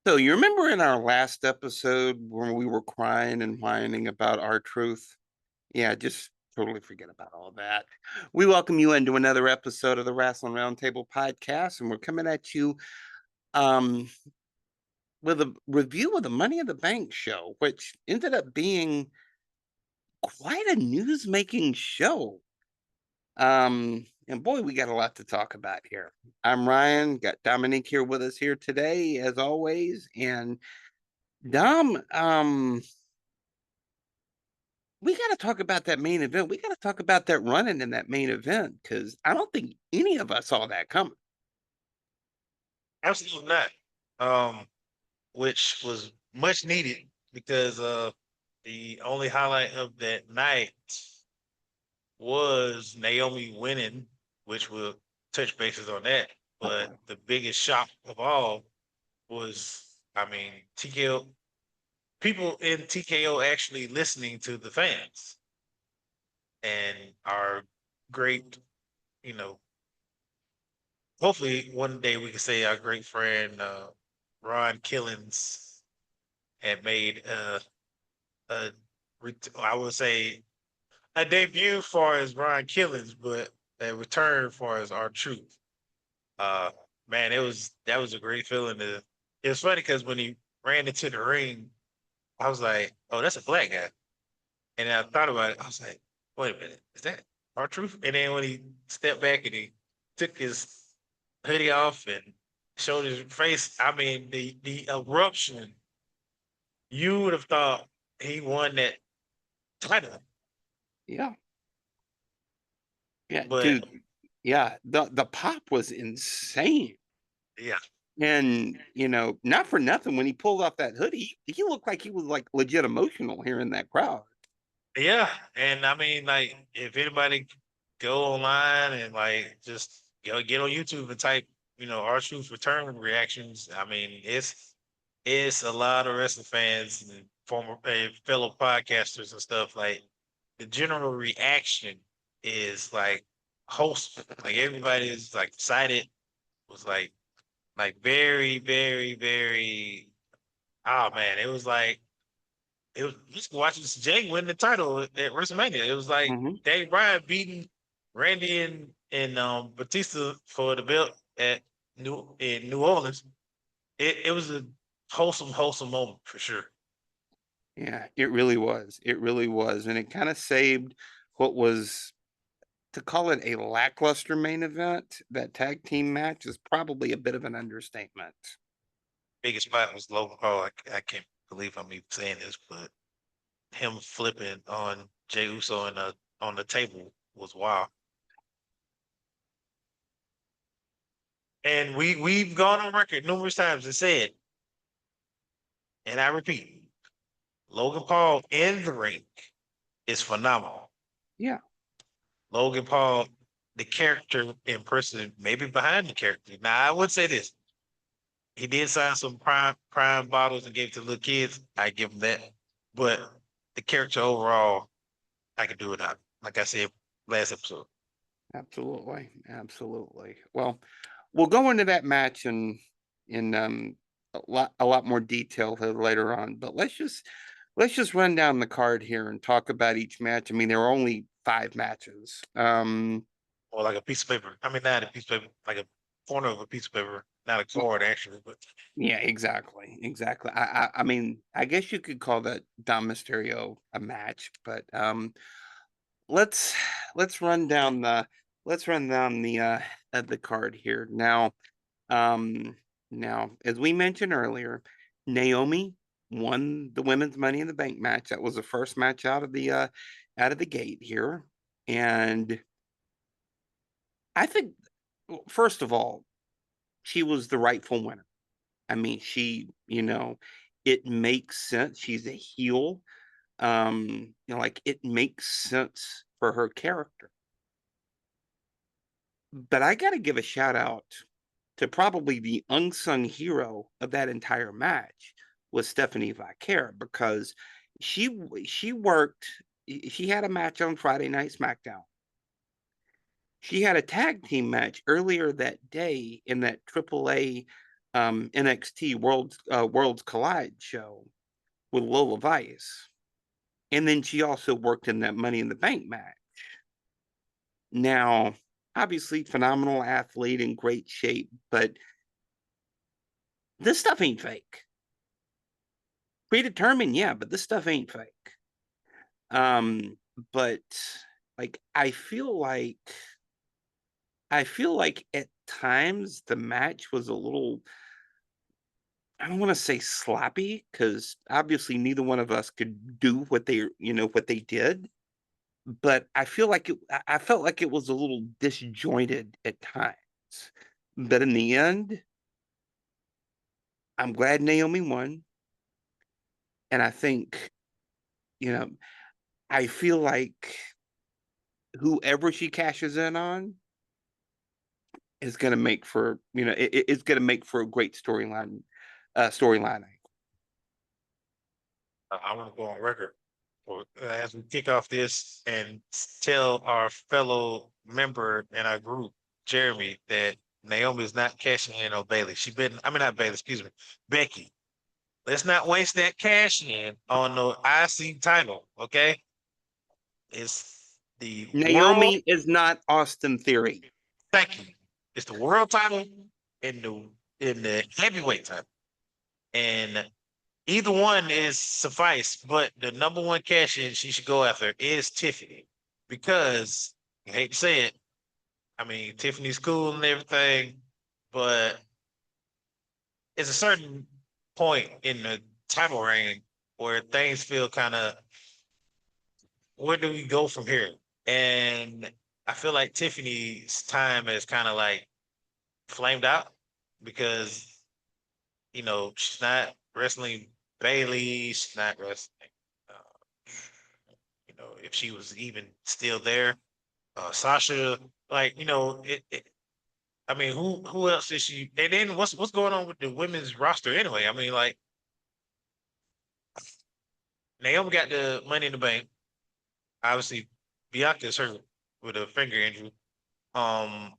So you remember in our last episode when we were crying and whining about our truth? Yeah, just totally forget about all that. We welcome you into another episode of the Wrasslin Roundtable podcast, and we're coming at you um, with a review of the Money in the Bank show, which ended up being quite a news-making show. And boy, we got a lot to talk about here. I'm Ryan, got Dominique here with us here today, as always, and Dom, we got to talk about that main event. We got to talk about that running in that main event because I don't think any of us saw that coming. Absolutely not. Um, which was much needed because the only highlight of that night was Naomi winning, which we'll touch bases on that. But the biggest shock of all was, TKO people in TKO actually listening to the fans and our great, you know, hopefully one day we can say our great friend Ron Killens had made a I would say a debut for as Ron Killens, but a return for as our truth. Uh, Man, that was a great feeling. It was funny because when he ran into the ring, I was like, "Oh, that's a black guy," and I thought about it. I was like, "Wait a minute, is that our truth?" And then when he stepped back and he took his hoodie off and showed his face, I mean, the eruption, you would have thought he won that title. Yeah, yeah, But dude. Yeah, the pop was insane. yeah, And not for nothing, when he pulled off that hoodie, he looked like he was like legit emotional here in that crowd. yeah, and I mean, like, if anybody go online and like just get on YouTube and type, our truth return reactions. I mean, it's a lot of wrestling fans and former fellow podcasters and stuff. Like the general reaction is like wholesome. Like everybody is like excited. Was like very, very, very. Oh man, it was like it was just watching Jay win the title at WrestleMania. It was like Hmm. Daniel Bryan beating Randy and Batista for the belt at New Orleans. It was a wholesome moment for sure. Yeah, it really was. It really was, and it kind of saved what was, to call it a lackluster main event. That tag team match is probably a bit of an understatement. Biggest spot was Logan Paul. I can't believe I'm even saying this, but him flipping on Jey Uso on the table was wild. And we've gone on record numerous times and said, and I repeat, Logan Paul in the ring is phenomenal. Yeah. Logan Paul, the character in person, maybe behind the character. Now I would say this: he did sign some prime bottles and gave to the little kids. I give him that, but the character overall, I could do without. Like I said last episode. Absolutely, absolutely. Well, we'll go into that match in a lot more detail later on, but let's just run down the card here and talk about each match. I mean, there are only 5 matches. Or like a piece of paper. I mean, not a piece of paper, like a corner of a piece of paper, not a card actually, but Yeah, exactly, exactly. I mean, I guess you could call that Dom Mysterio a match, but let's let's run down the let's run down the card here now. Um, Now, as we mentioned earlier, Naomi won the women's Money in the Bank match. That was the first match out of the gate here, and I think, first of all, she was the rightful winner. I mean, it makes sense. She's a heel. Like it makes sense for her character. But I got to give a shout out to probably the unsung hero of that entire match was Stephanie Vaquer because she worked. She had a match on Friday Night SmackDown. She had a tag team match earlier that day in that AAA NXT Worlds Collide show with Lola Vice. And then she also worked in that Money in the Bank match. Now, obviously, phenomenal athlete in great shape, but this stuff ain't fake. Predetermined, yeah, but this stuff ain't fake. But like I feel like at times the match was a little, I don't want to say sloppy, because obviously neither one of us could do what they did. But I felt like it was a little disjointed at times. But in the end, I'm glad Naomi won. And I think, you know, I feel like whoever she cashes in on is going to make for, it's going to make for a great storyline. I want to go on record as we kick off this and tell our fellow member in our group, Jeremy, that Naomi is not cashing in on Bailey. Not Bailey, excuse me, Becky. Let's not waste that cash in on the IC title, okay? It's the world. Naomi is not Austin Theory. Thank you. It's the world title in the heavyweight title, and either one is suffice. But the number one cash in she should go after is Tiffany, because I hate to say it. I mean, Tiffany's cool and everything, but it's a certain point in the title reign where things feel kind of, where do we go from here? And I feel like Tiffany's time has kind of like flamed out, because she's not wrestling Bailey, she's not wrestling. If she was even still there, Sasha, like I mean, who else is she? And then what's going on with the women's roster anyway? I mean, like Naomi got the Money in the Bank. Obviously, Bianca's hurt with a finger injury. Um,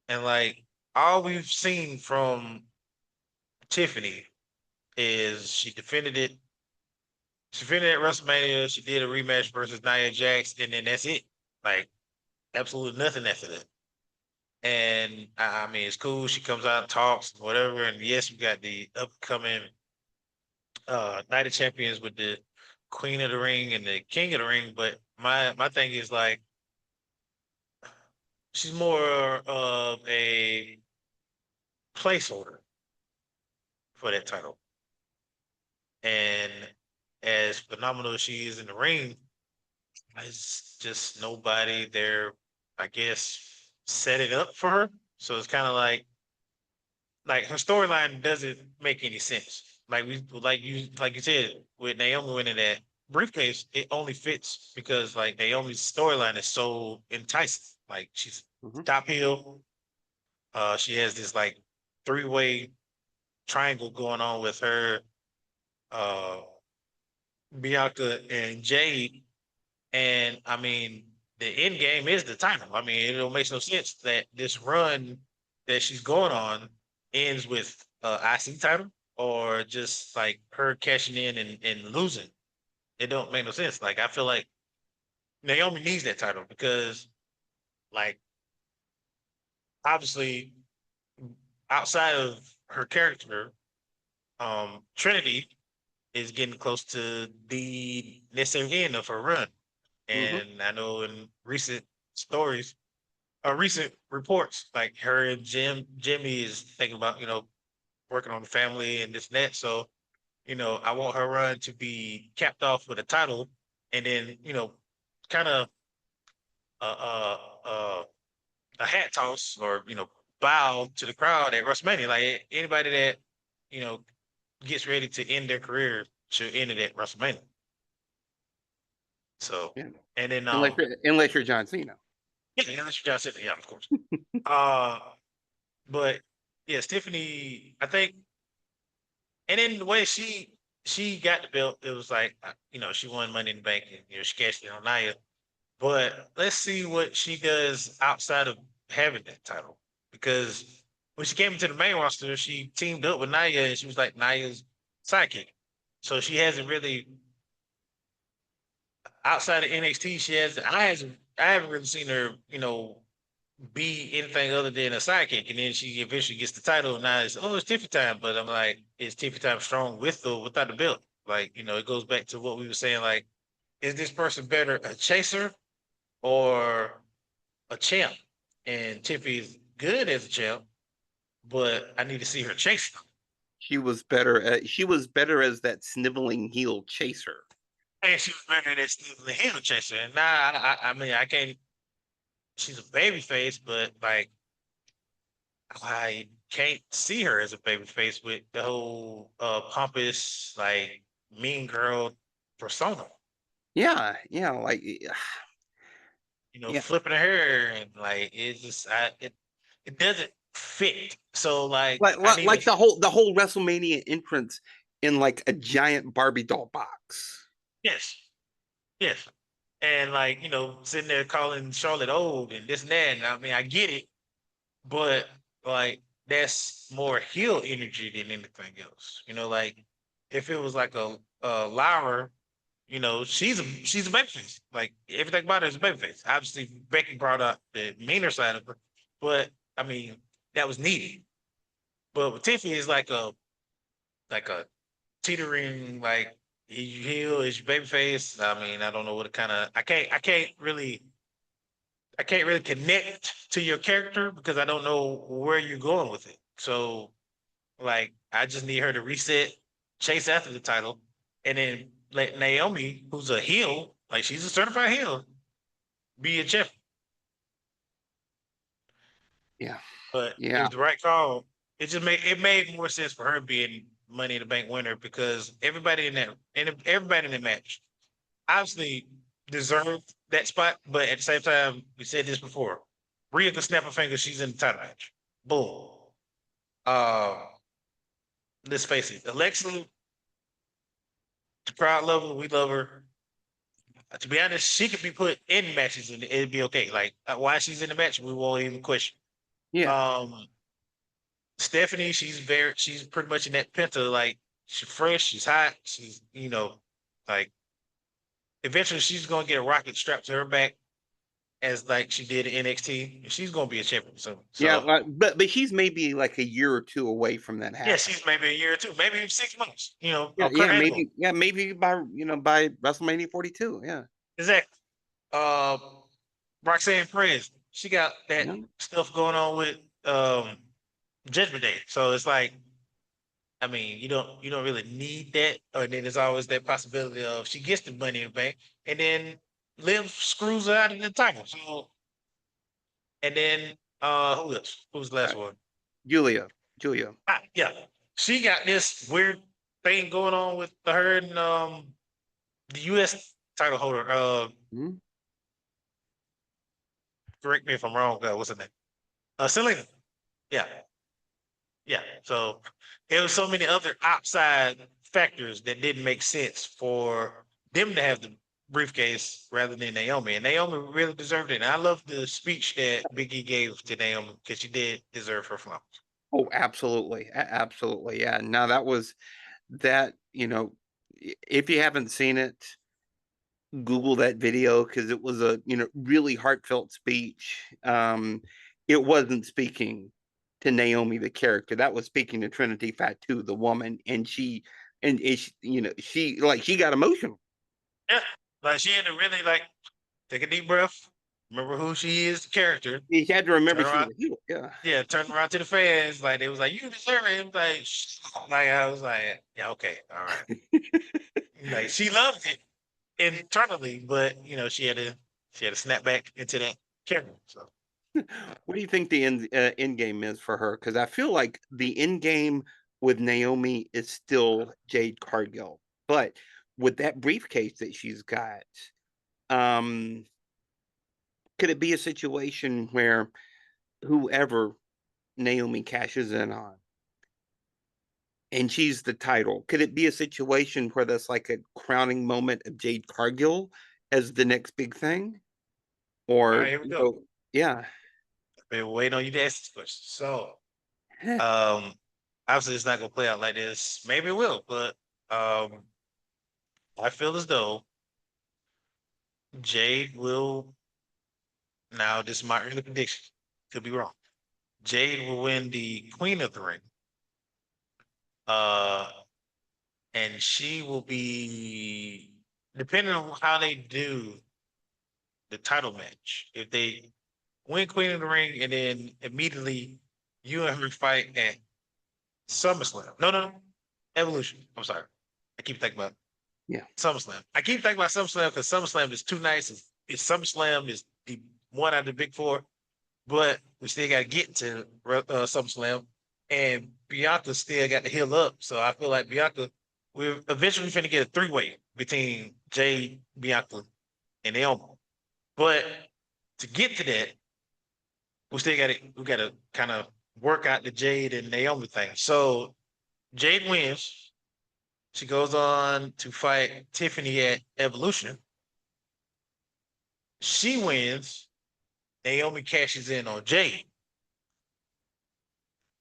and like all we've seen from Tiffany is she defended it. She defended at WrestleMania. She did a rematch versus Nia Jax, and then that's it. Like absolutely nothing after that. And I mean, it's cool. She comes out and talks, whatever. And yes, we got the upcoming Night of Champions with the Queen of the Ring and the King of the Ring. But my thing is like, she's more of a placeholder for that title. And as phenomenal as she is in the ring, it's just nobody there, I guess, set it up for her. So it's kind of like her storyline doesn't make any sense. Like you said, with Naomi winning that briefcase, it only fits because like Naomi's storyline is so enticing. Like she's Mhm. top heel. She has this like three-way triangle going on with her, uh, Bianca and Jade. And I mean, the end game is the title. I mean, it don't make no sense that this run that she's going on ends with IC title, or just like her cashing in and losing. It don't make no sense. Like I feel like Naomi needs that title because, like, obviously, outside of her character, Trinity is getting close to the necessary end of her run. Mhm. And I know in recent stories, recent reports, like her and Jimmy is thinking about, working on the family and this and that. So, I want her run to be capped off with a title, and then, kind of uh, uh, uh, a hat toss, or, bow to the crowd at WrestleMania. Like anybody that, you know, gets ready to end their career should end it at WrestleMania. So, Yeah. and then, Unless you're John Cena. yeah, that's what y'all said. Yeah, of course. Uh, but yeah, Tiffany, I think, and then the way she got the belt, it was like, she won Money in the Bank, and she cashed in on Nia. But let's see what she does outside of having that title, because when she came into the main roster, she teamed up with Nia, and she was like Nia's sidekick. So she hasn't really outside of NXT. I haven't really seen her, be anything other than a sidekick. And then she eventually gets the title, and now it's Tiffy time. But I'm like, is Tiffy time strong with or without the belt? Like, it goes back to what we were saying. Like, is this person better a chaser or a champ? And Tiffy is good as a champ, but I need to see her chase. She was better as that sniveling heel chaser. And she was better than Steven heel chaser. And now, I mean, I can't. She's a baby face, but like, I can't see her as a baby face with the whole pompous, like mean girl persona. Yeah, like yeah, Flipping her hair and like it doesn't fit. So like like I like, need like to the whole WrestleMania entrance in like a giant Barbie doll box. yes, yes. And like, sitting there calling Charlotte old and this and that. And I mean, I get it, but like that's more heel energy than anything else. Like if it was like a Lyra, she's a babyface. Like everything about her is a babyface. Obviously, Becky brought up the meaner side of her, but I mean that was needed. But with Tiffany is like a teetering like you heel is your babyface. I mean, I don't know what kind of I can't really connect to your character because I don't know where you're going with it. So, like, I just need her to reset, chase after the title, and then let Naomi, who's a heel, like she's a certified heel, be a champion. Yeah, But it yeah, was the right call. It made more sense for her being Money in the Bank winner because everybody in that match obviously deserved that spot, but at the same time, we said this before. Rhea can snap her fingers, she's in the title match. Boom. Uh, let's face it, Alexa, the crowd love her, we love her. To be honest, she could be put in matches and it'd be okay. Like why she's in the match, we won't even question. yeah, Um, Stephanie, she's pretty much in that penta. Like she's fresh, she's hot, she's like eventually she's gonna get a rocket strapped to her back as like she did in NXT. She's gonna be a champion soon. yeah. So But she's maybe like a year or two away from that yeah, happening. she's maybe a year or two, maybe even 6 months. Yeah, Kurt Angle. maybe by WrestleMania 42. Yeah, Exactly. Uh, Roxanne Perez, she got that yeah, stuff going on with Judgment Day. So it's like, I mean, you don't really need that. Or then there's always that possibility of she gets the money in the bank and then Liv screws her out of the title. So and then who else? Who's the last right. one? Julia. Yeah. She got this weird thing going on with her and the US title holder. Mhm. Correct me if I'm wrong. What's her name? Selena. Yeah. Yeah. So there was so many other outside factors that didn't make sense for them to have the briefcase rather than Naomi. And Naomi really deserved it. And I love the speech that Biggie gave to Naomi because she did deserve her flowers. Oh, absolutely, absolutely. Yeah. Now that was that. If you haven't seen it, Google that video because it was a really heartfelt speech. It wasn't speaking to Naomi the character, that was speaking to Trinity Fatu the woman, and she got emotional. Yeah. Like she had to really like take a deep breath, remember who she is, the character, She had to remember turn she was around. a heel. Yeah, Yeah, turn around to the fans. Like they was like, you deserve it. It was like, like I was like, yeah, okay, all right. Like she loved it internally, but she had to snap back into that character. So what do you think the end game is for her? Because I feel like the end game with Naomi is still Jade Cargill, but with that briefcase that she's got, um, could it be a situation where whoever Naomi cashes in on and she's the title, could it be a situation where that's like a crowning moment of Jade Cargill as the next big thing? all right, Or, here we go. yeah, Been waiting on you to ask this question. So Obviously it's not gonna play out like this. Maybe it will, but I feel as though Jade will. Now, this is my early prediction. Could be wrong. Jade will win the Queen of the Ring. Uh, and she will be, depending on how they do the title match. If they win Queen of the Ring and then immediately you and her fight at SummerSlam. No. Evolution. I'm sorry. I keep thinking about Yeah. SummerSlam. I keep thinking about SummerSlam because SummerSlam is too nice. It's SummerSlam is the one out of the big four, but we still got to get to SummerSlam, and Bianca still got to heal up. So I feel like Bianca, we're eventually finna get a three-way between Jay, Bianca, and Naomi. But to get to that, we got to kind of work out the Jade and Naomi thing. So Jade wins. She goes on to fight Tiffany at Evolution. She wins. Naomi cashes in on Jade.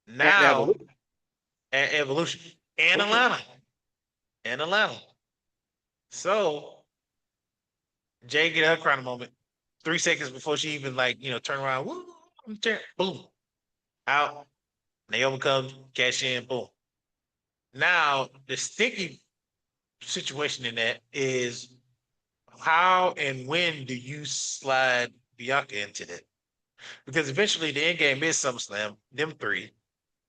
Now at Evolution and Atlanta. So Jade get her crying moment 3 seconds before she even turn around. Woo, boom, out. Naomi comes, cash in, boom. Now the sticky situation in that is how and when do you slide Bianca into that? Because eventually the end game is SummerSlam, them three.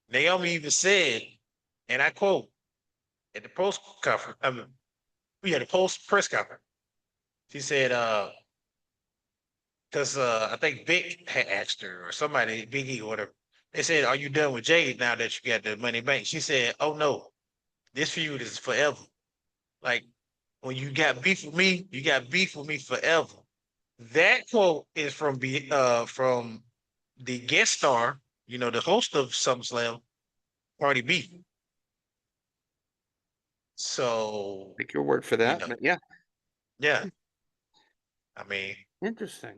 Naomi even said, and I quote, at the post conference, we had a post press conference. She said, because I think Vic had asked her or somebody, Big E or whatever. They said, "Are you done with Jade now that you got the Money Bank?" She said, "Oh no, this feud is forever. Like when you got beef with me, you got beef with me forever." That quote is from the guest star, the host of SummerSlam, Cardi B. So, Take your word for that, but yeah. yeah. I mean, Interesting.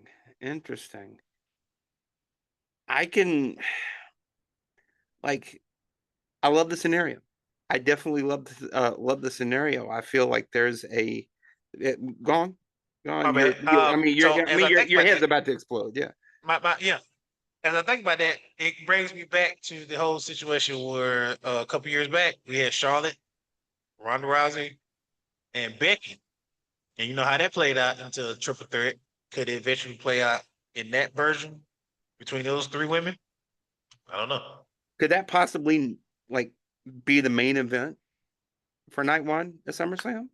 I can like I love the scenario. I definitely love the scenario. I feel like there's gone. my You're, bad. I mean, So as I think your about head's that, about to explode. Yeah. yeah. As I think about that, it brings me back to the whole situation where a couple years back we had Charlotte, Ronda Rousey, and Becky, and you know how that played out into a triple threat. Could it eventually play out in that version between those three women? I don't know. Could that possibly like be the main event for night one at SummerSlam?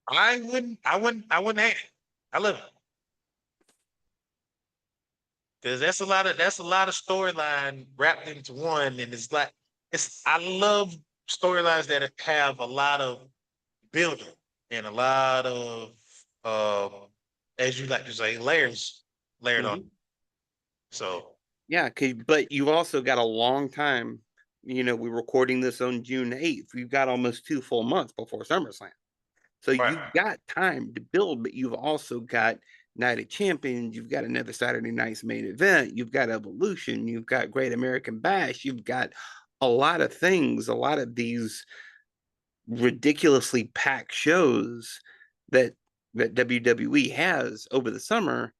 I wouldn't hate it. I love it because that's a lot of storyline wrapped into one, and it's like I love storylines that have a lot of building and a lot of um, as you like to say, layers layered on. Mhm. So Yeah, but you've also got a long time. We're recording this on June 8th. We've got almost 2 full months before SummerSlam. So right, you've got time to build, but you've also got Night of Champions. You've got another Saturday night's main event. You've got Evolution. You've got Great American Bash. You've got a lot of things, a lot of these ridiculously packed shows that WWE has over the summer.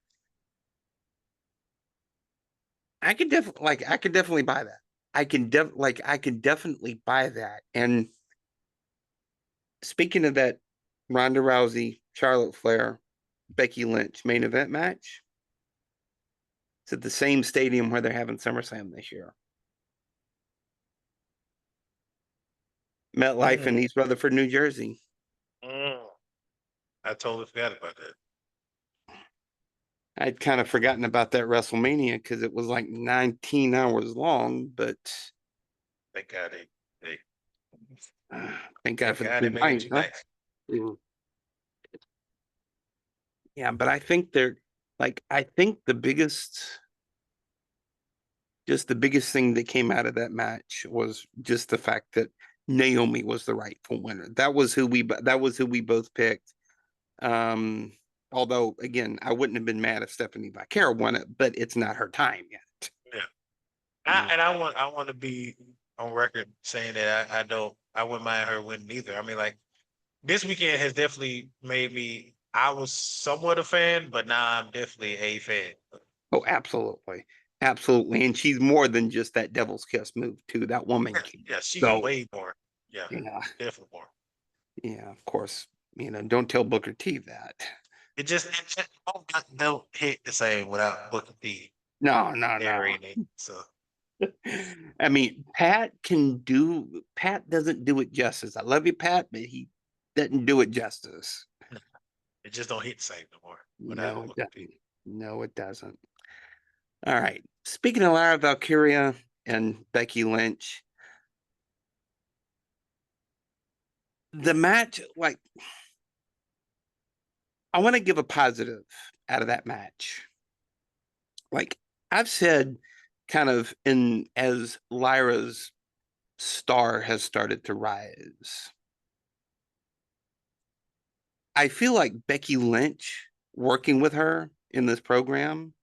I could definitely buy that. I can definitely buy that. And speaking of that, Ronda Rousey, Charlotte Flair, Becky Lynch main event match. It's at the same stadium where they're having SummerSlam this year. MetLife in mm, East Rutherford, New Jersey. mm. I totally forgot about that. I'd kind of forgotten about that WrestleMania because it was like 19 hours long, but Thank God they thank God thank for the God they two made it nights, too huh? nice. Mhm. Yeah, but I think I think the biggest thing that came out of that match was just the fact that Naomi was the rightful winner. That was who we both picked. Um, Although again, I wouldn't have been mad if Stephanie Vaquera won it, but it's not her time yet. Yeah. I want to be on record saying that I wouldn't mind her winning either. I mean, like this weekend has definitely made me. I was somewhat a fan, but now I'm definitely a fan. Oh, absolutely. Absolutely. And she's more than just that devil's kiss move, too. That woman can Yeah, she's go. way more. Yeah, Yeah. definitely more. Yeah, of course. Don't tell Booker T that. It just don't hit the same without Booker T No, no, no. narrating. So I mean, Pat doesn't do it justice. I love you, Pat, but he doesn't do it justice. it just don't hit the same no more without No, it Booker T. doesn't. No, it doesn't. All right. Speaking of Lyra Valkyria and Becky Lynch, the match, like, I want to give a positive out of that match. Like, I've said, kind of in as Lyra's star has started to rise, I feel like Becky Lynch working with her in this program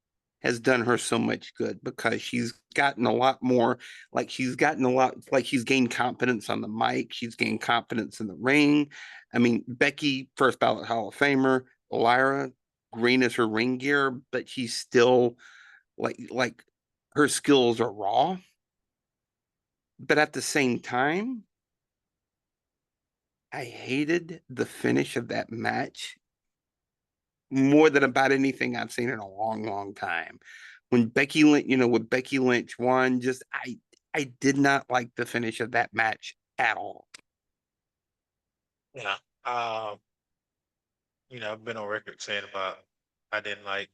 has done her so much good because she's gotten a lot more, like she's gained confidence on the mic, she's gained confidence in the ring. I mean, Becky, first ballot Hall of Famer, Lyra, green as her ring gear, but she's still like her skills are raw. But at the same time, I hated the finish of that match more than about anything I've seen in a long, long time. When Becky Lynch, when Becky Lynch won, just I did not like the finish of that match at all. Yeah. Um, I've been on record saying about I didn't like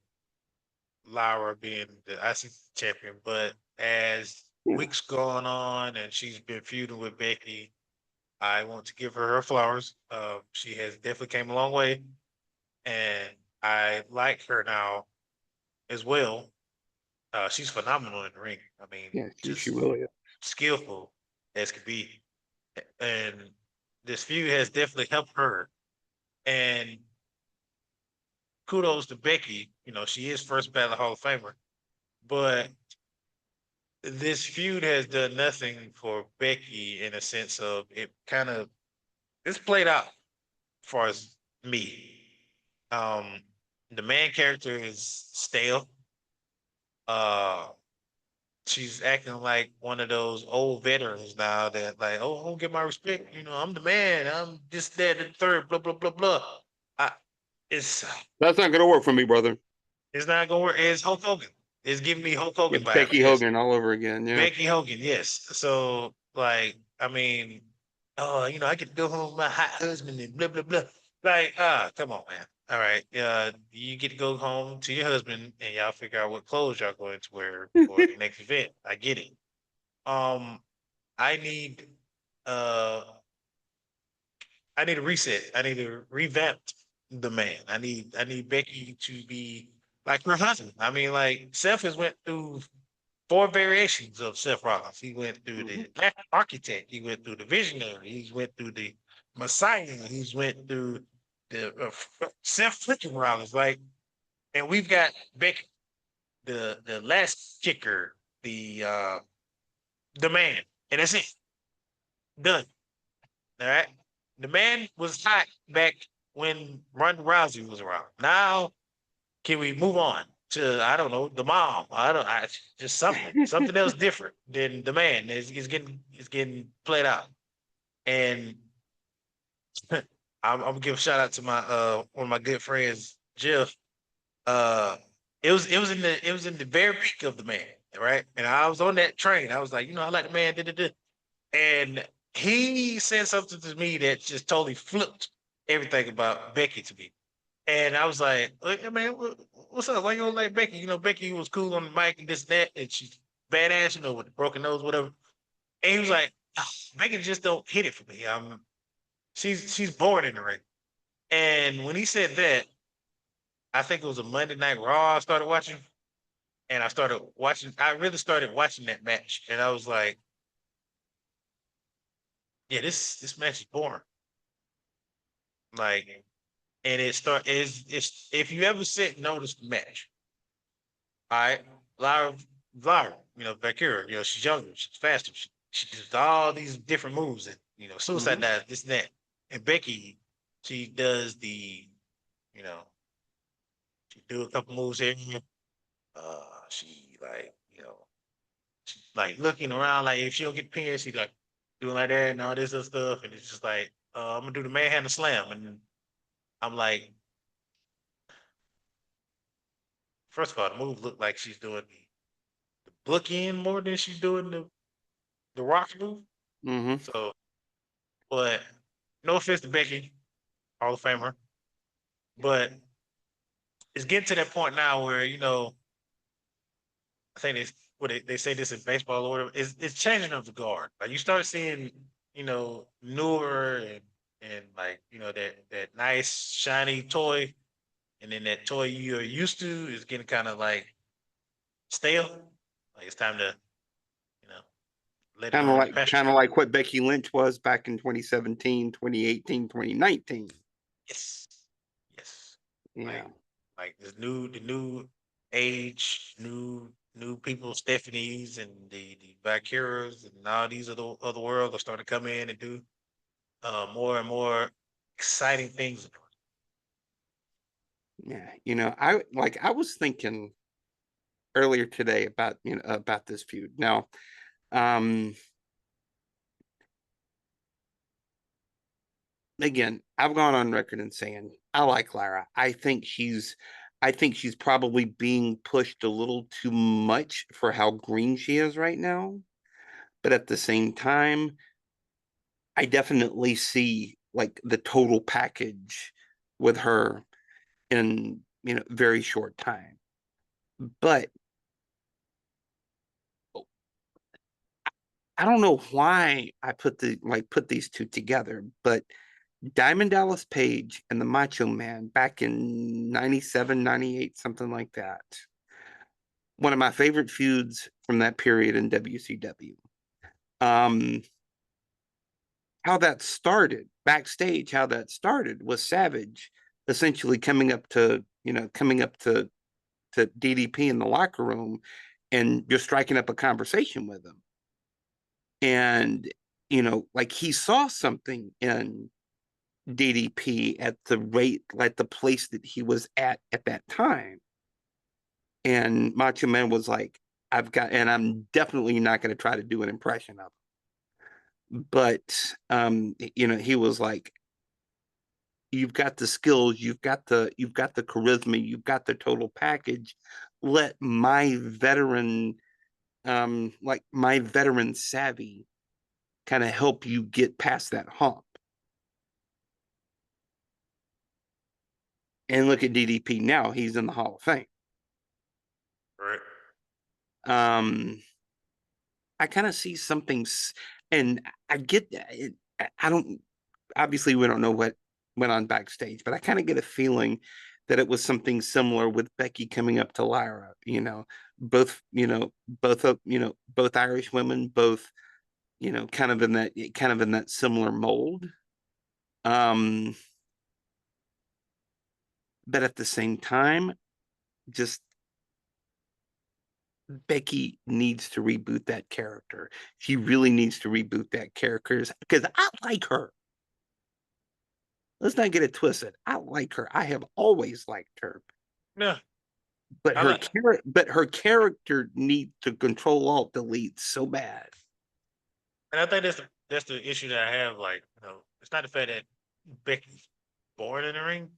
Lyra being the IC champion, but as Yeah. weeks going on and she's been feuding with Becky, I want to give her flowers. She has definitely came a long way, and I like her now as well. She's phenomenal in the ring. I mean, Yeah, she just really is. skillful as could be. And this feud has definitely helped her. And kudos to Becky. She is first ballot Hall of Famer, but this feud has done nothing for Becky in a sense of it kind of it's played out as far as me. Um, the main character is stale. Uh, she's acting like one of those old veterans now that like, oh, I don't get my respect. I'm the man. I'm this, that, and the third. Blah blah blah blah. I, it's That's not gonna work for me, brother. it's not gonna work. It's Hulk Hogan. It's giving me Hulk Yeah, Hogan vibes. Becky Yes, Hogan all over again. Yeah. Becky Hogan. Yes. So like, I mean, oh, I get to go home with my hot husband and blah blah blah. Like, come on, man. All right, you get to go home to your husband and y'all figure out what clothes y'all going to wear for the next event. I get it. Um, I need, uh, I need a reset. I need to revamp the man. I need Becky to be like her husband. I mean, like Seth has went through four variations of Seth Rollins. He went through Mhm. the architect. He went through the visionary. He's went through the Messiah. He's went through the Seth flicking Rollins. Like, and we've got Becky, the last kicker, the man, and that's it. Done. All right. The man was hot back when Ronda Rousey was around. Now, can we move on to I don't know the mom? Just something else different than the man is getting played out. And I'm gonna give a shout out to my one of my good friends, Jeff. Uh, it was in the very peak of the man, right? And I was on that train. I was like, I like the man. Da, da, da. And he said something to me that just totally flipped everything about Becky to me. And I was like, "Hey, man, what's up? Why you don't like Becky? Becky was cool on the mic and this and that, and she's badass, with the broken nose, whatever." And he was like, "Ah, Becky just don't hit it for me. She's born in the ring." And when he said that, I think it was a Monday Night Raw I started watching, and I started watching. I really started watching that match, and I was like, "Yeah, this match is boring." Like, and it's if you ever sit and notice the match, all right, Lyra, Lyra. Valkyria, she's younger, she's faster, she does all these different moves, and suicide dive, this and that. And Becky, she does you know, she do a couple moves here. She like looking around, like if she don't get pinned, she like doing like that and all this other stuff, and it's just like, I'm gonna do the manhandle slam, and I'm like, first of all, the move looked like she's doing the bookend more than she's doing the rock move. Mm-hmm. So, but no offense to Becky, Hall of Famer, but it's getting to that point now where I think it's what they say this in baseball or whatever. It's changing of the guard. Like you start seeing, newer and like that nice shiny toy, and then that toy you're used to is getting kind of like stale. Like it's time to you know let it Kind go of on the like pasture. kind of like what Becky Lynch was back in 2017, 2018, 2019. Yes, yes. Yeah. Like the new age, new people, Stephanie's and the Valkyrias and all these other worlds are starting to come in and do more and more exciting things. Yeah. I was thinking earlier today about about this feud. Now, um again, I've gone on record and saying I like Lyra. I think she's probably being pushed a little too much for how green she is right now. But at the same time, I definitely see like the total package with her in very short time. But I don't know why I put these two together, but Diamond Dallas Page and the Macho Man back in 97, 98, something like that. One of my favorite feuds from that period in WCW. Um, how that started backstage, how that started was Savage essentially coming up to DDP in the locker room and just striking up a conversation with him. And, like he saw something in DDP at the rate, like the place that he was at that time. And Macho Man was like, and I'm definitely not going to try to do an impression of him. But, he was like, you've got the skills, you've got the charisma, you've got the total package. Let my my veteran savvy kind of help you get past that hump. And look at DDP now; he's in the Hall of Fame. Right. I kind of see something, and I get that. I don't obviously we don't know what went on backstage, but I kind of get a feeling that it was something similar with Becky coming up to Lyra. Both both Irish women, both kind of in that similar mold. Um, but at the same time, just Becky needs to reboot that character. She really needs to reboot that character because I like her. Let's not get it twisted. I like her. I have always liked her. Yeah, But I like, her character needs to control alt delete so bad. and I think that's the issue that I have. Like, it's not the fact that Becky's born in the ring;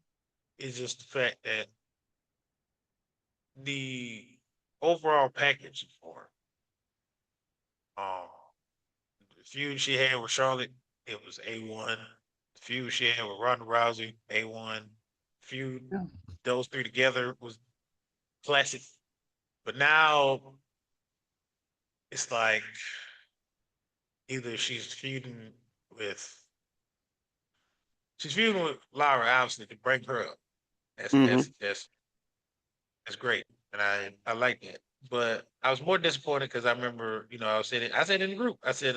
it's just the fact that the overall package for um the feud she had with Charlotte, it was A1. The feud she had with Ronda Rousey, A1. Feud, Yeah. those three together was classic. But now it's like either with she's feuding with Lyra, obviously, to break her up. That's Mm-hmm. that's that's that's great, and I like that. But I was more disappointed because I remember, I said in the group, I said,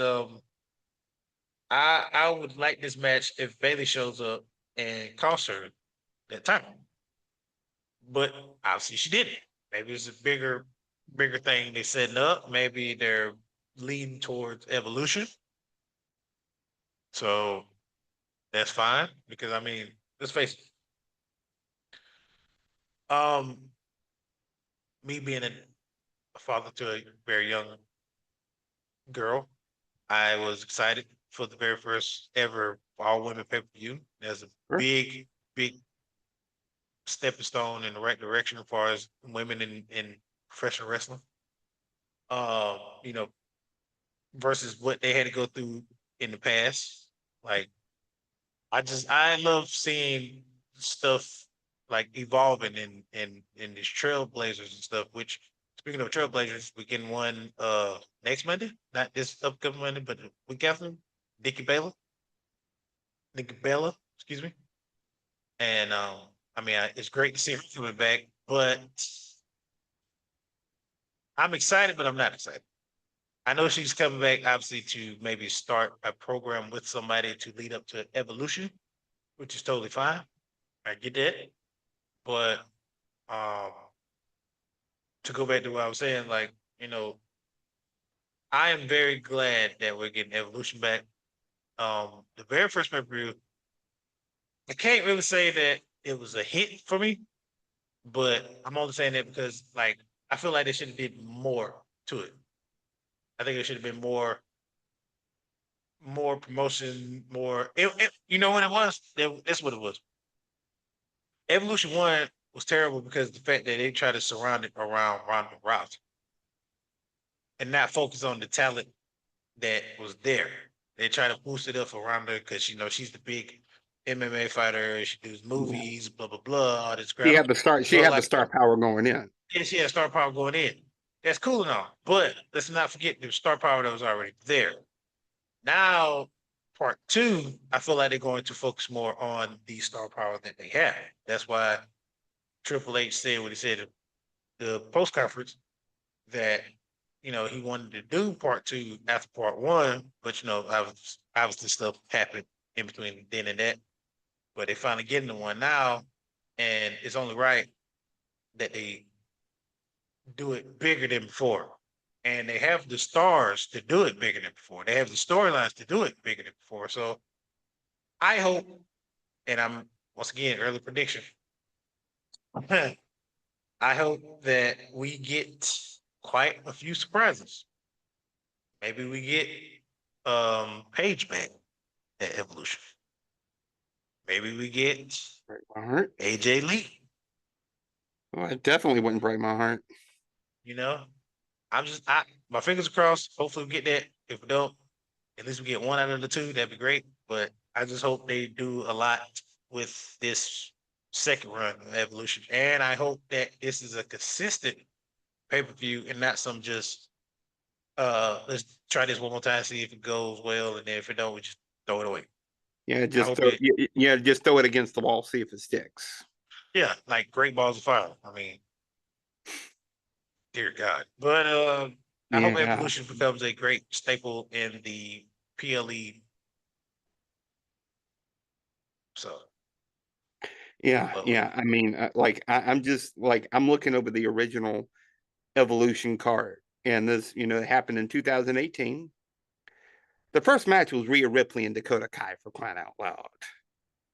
I would like this match if Bailey shows up and costs her that time. But obviously she didn't. Maybe it's a bigger bigger thing they setting up. Maybe they're leaning towards evolution. So that's fine because I mean, let's face it. Me being a father to a very young girl, I was excited for the very first ever all women pay per view. There's a Sure. big stepping stone in the right direction as far as women in professional wrestling. You know, versus what they had to go through in the past. Like I love seeing stuff like evolving in these trailblazers and stuff. Which speaking of trailblazers, we're getting one next Monday, not this upcoming Monday, but the week after. Nikki Bella, Nikki Bella, excuse me. And I mean, it's great to see her coming back, but I'm excited, but I'm not excited. I know she's coming back, obviously, to maybe start a program with somebody to lead up to evolution, which is totally fine. I get that. But um, to go back to what I was saying, like, I am very glad that we're getting evolution back. The very first pay per view, I can't really say that it was a hit for me, but I'm only saying that because, like, I feel like they should have did more to it. I think there should have been more promotion, more. You know what it was? That's what it was. Evolution One was terrible because of the fact that they tried to surround it around Ronda Rousey and not focus on the talent that was there. They try to boost it up around her because she's the big MMA fighter. She does Yeah. movies, blah blah blah, all this She crap. had the start. She So had the like, star power going in. yeah, she had star power going in. That's cool and all, but let's not forget the star power that was already there. Now, part two, I feel like they're going to focus more on the star power that they have. That's why Triple H said what he said at the post conference that he wanted to do part two after part one, but obviously stuff happened in between then and that. But they finally getting the one now, and it's only right that they do it bigger than before. And they have the stars to do it bigger than before. They have the storylines to do it bigger than before. So I hope, and I'm once again early prediction. I hope that we get quite a few surprises. Maybe we get Paige back at Evolution. Maybe we get Break my heart. AJ Lee. Well, it definitely wouldn't break my heart. You know, I my fingers crossed. Hopefully we get that. If we don't, at least we get one out of the two. That'd be great. But I just hope they do a lot with this second run of Evolution, and I hope that this is a consistent pay per view and not some just let's try this one more time, see if it goes well, and then if it don't, we just throw it away. Yeah, I just hope throw. it, Yeah, just throw it against the wall, see if it sticks. yeah, like Great Balls of Fire. I mean, dear God. But I hope Yeah, Evolution becomes a great staple in the PLE. So, yeah. I mean, I'm just like I'm looking over the original Evolution card, and this, it happened in 2018. The first match was Rhea Ripley and Dakota Kai, for crying out loud.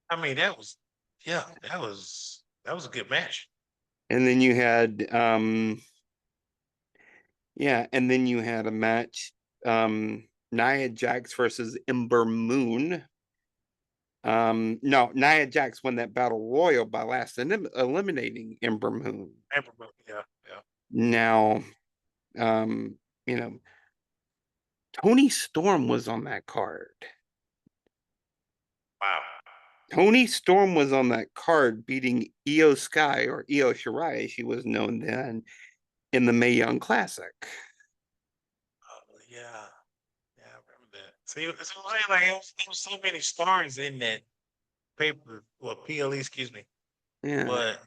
I mean, yeah, that was a good match. And then you had and then you had a match, Nia Jax versus Ember Moon. No, Nia Jax won that battle royal by eliminating Ember Moon. Yeah, yeah. Now, um, you know, Tony Storm was on that card. Wow. Tony Storm was on that card, beating Io Sky, or Io Shirai, as she was known then, in the Mae Young Classic. Yeah, yeah, I remember that. See, it's like there was so many stars in that paper, well, PLE, excuse me. Yeah. But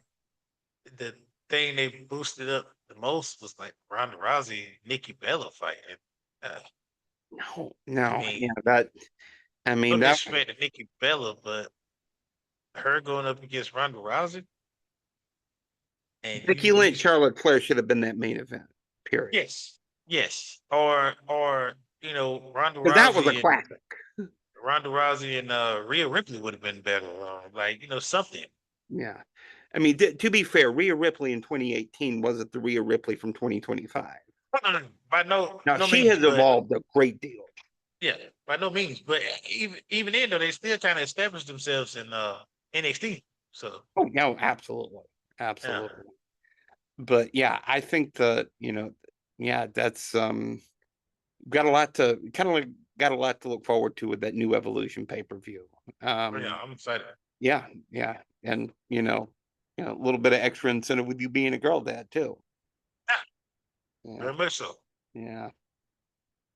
the thing they boosted up the most was like Ronda Rousey, Nikki Bella fighting. Uh, No, I no, mean, yeah, that. I no mean that. disrespect to Nikki Bella, but her going up against Ronda Rousey and you Becky Lynch, lose. Charlotte Flair should have been that main event. Period. Yes. Or Ronda Because that was a Rousey and classic. Rhea Ripley would have been better. Something. Yeah. I mean, to be fair, Rhea Ripley in 2018 wasn't the Rhea Ripley from 2025. By no Now no she means, has but evolved a great deal. yeah, by no means. But even then, though, they still kind of established themselves in NXT. So Oh, no, absolutely. yeah, Absolutely. But yeah, I think yeah, that's got a lot to kind of like got a lot to look forward to with that new Evolution pay-per-view. yeah, I'm excited. Yeah, yeah. And a little bit of extra incentive with you being a girl dad too. Yeah, Yeah. very much so. Yeah.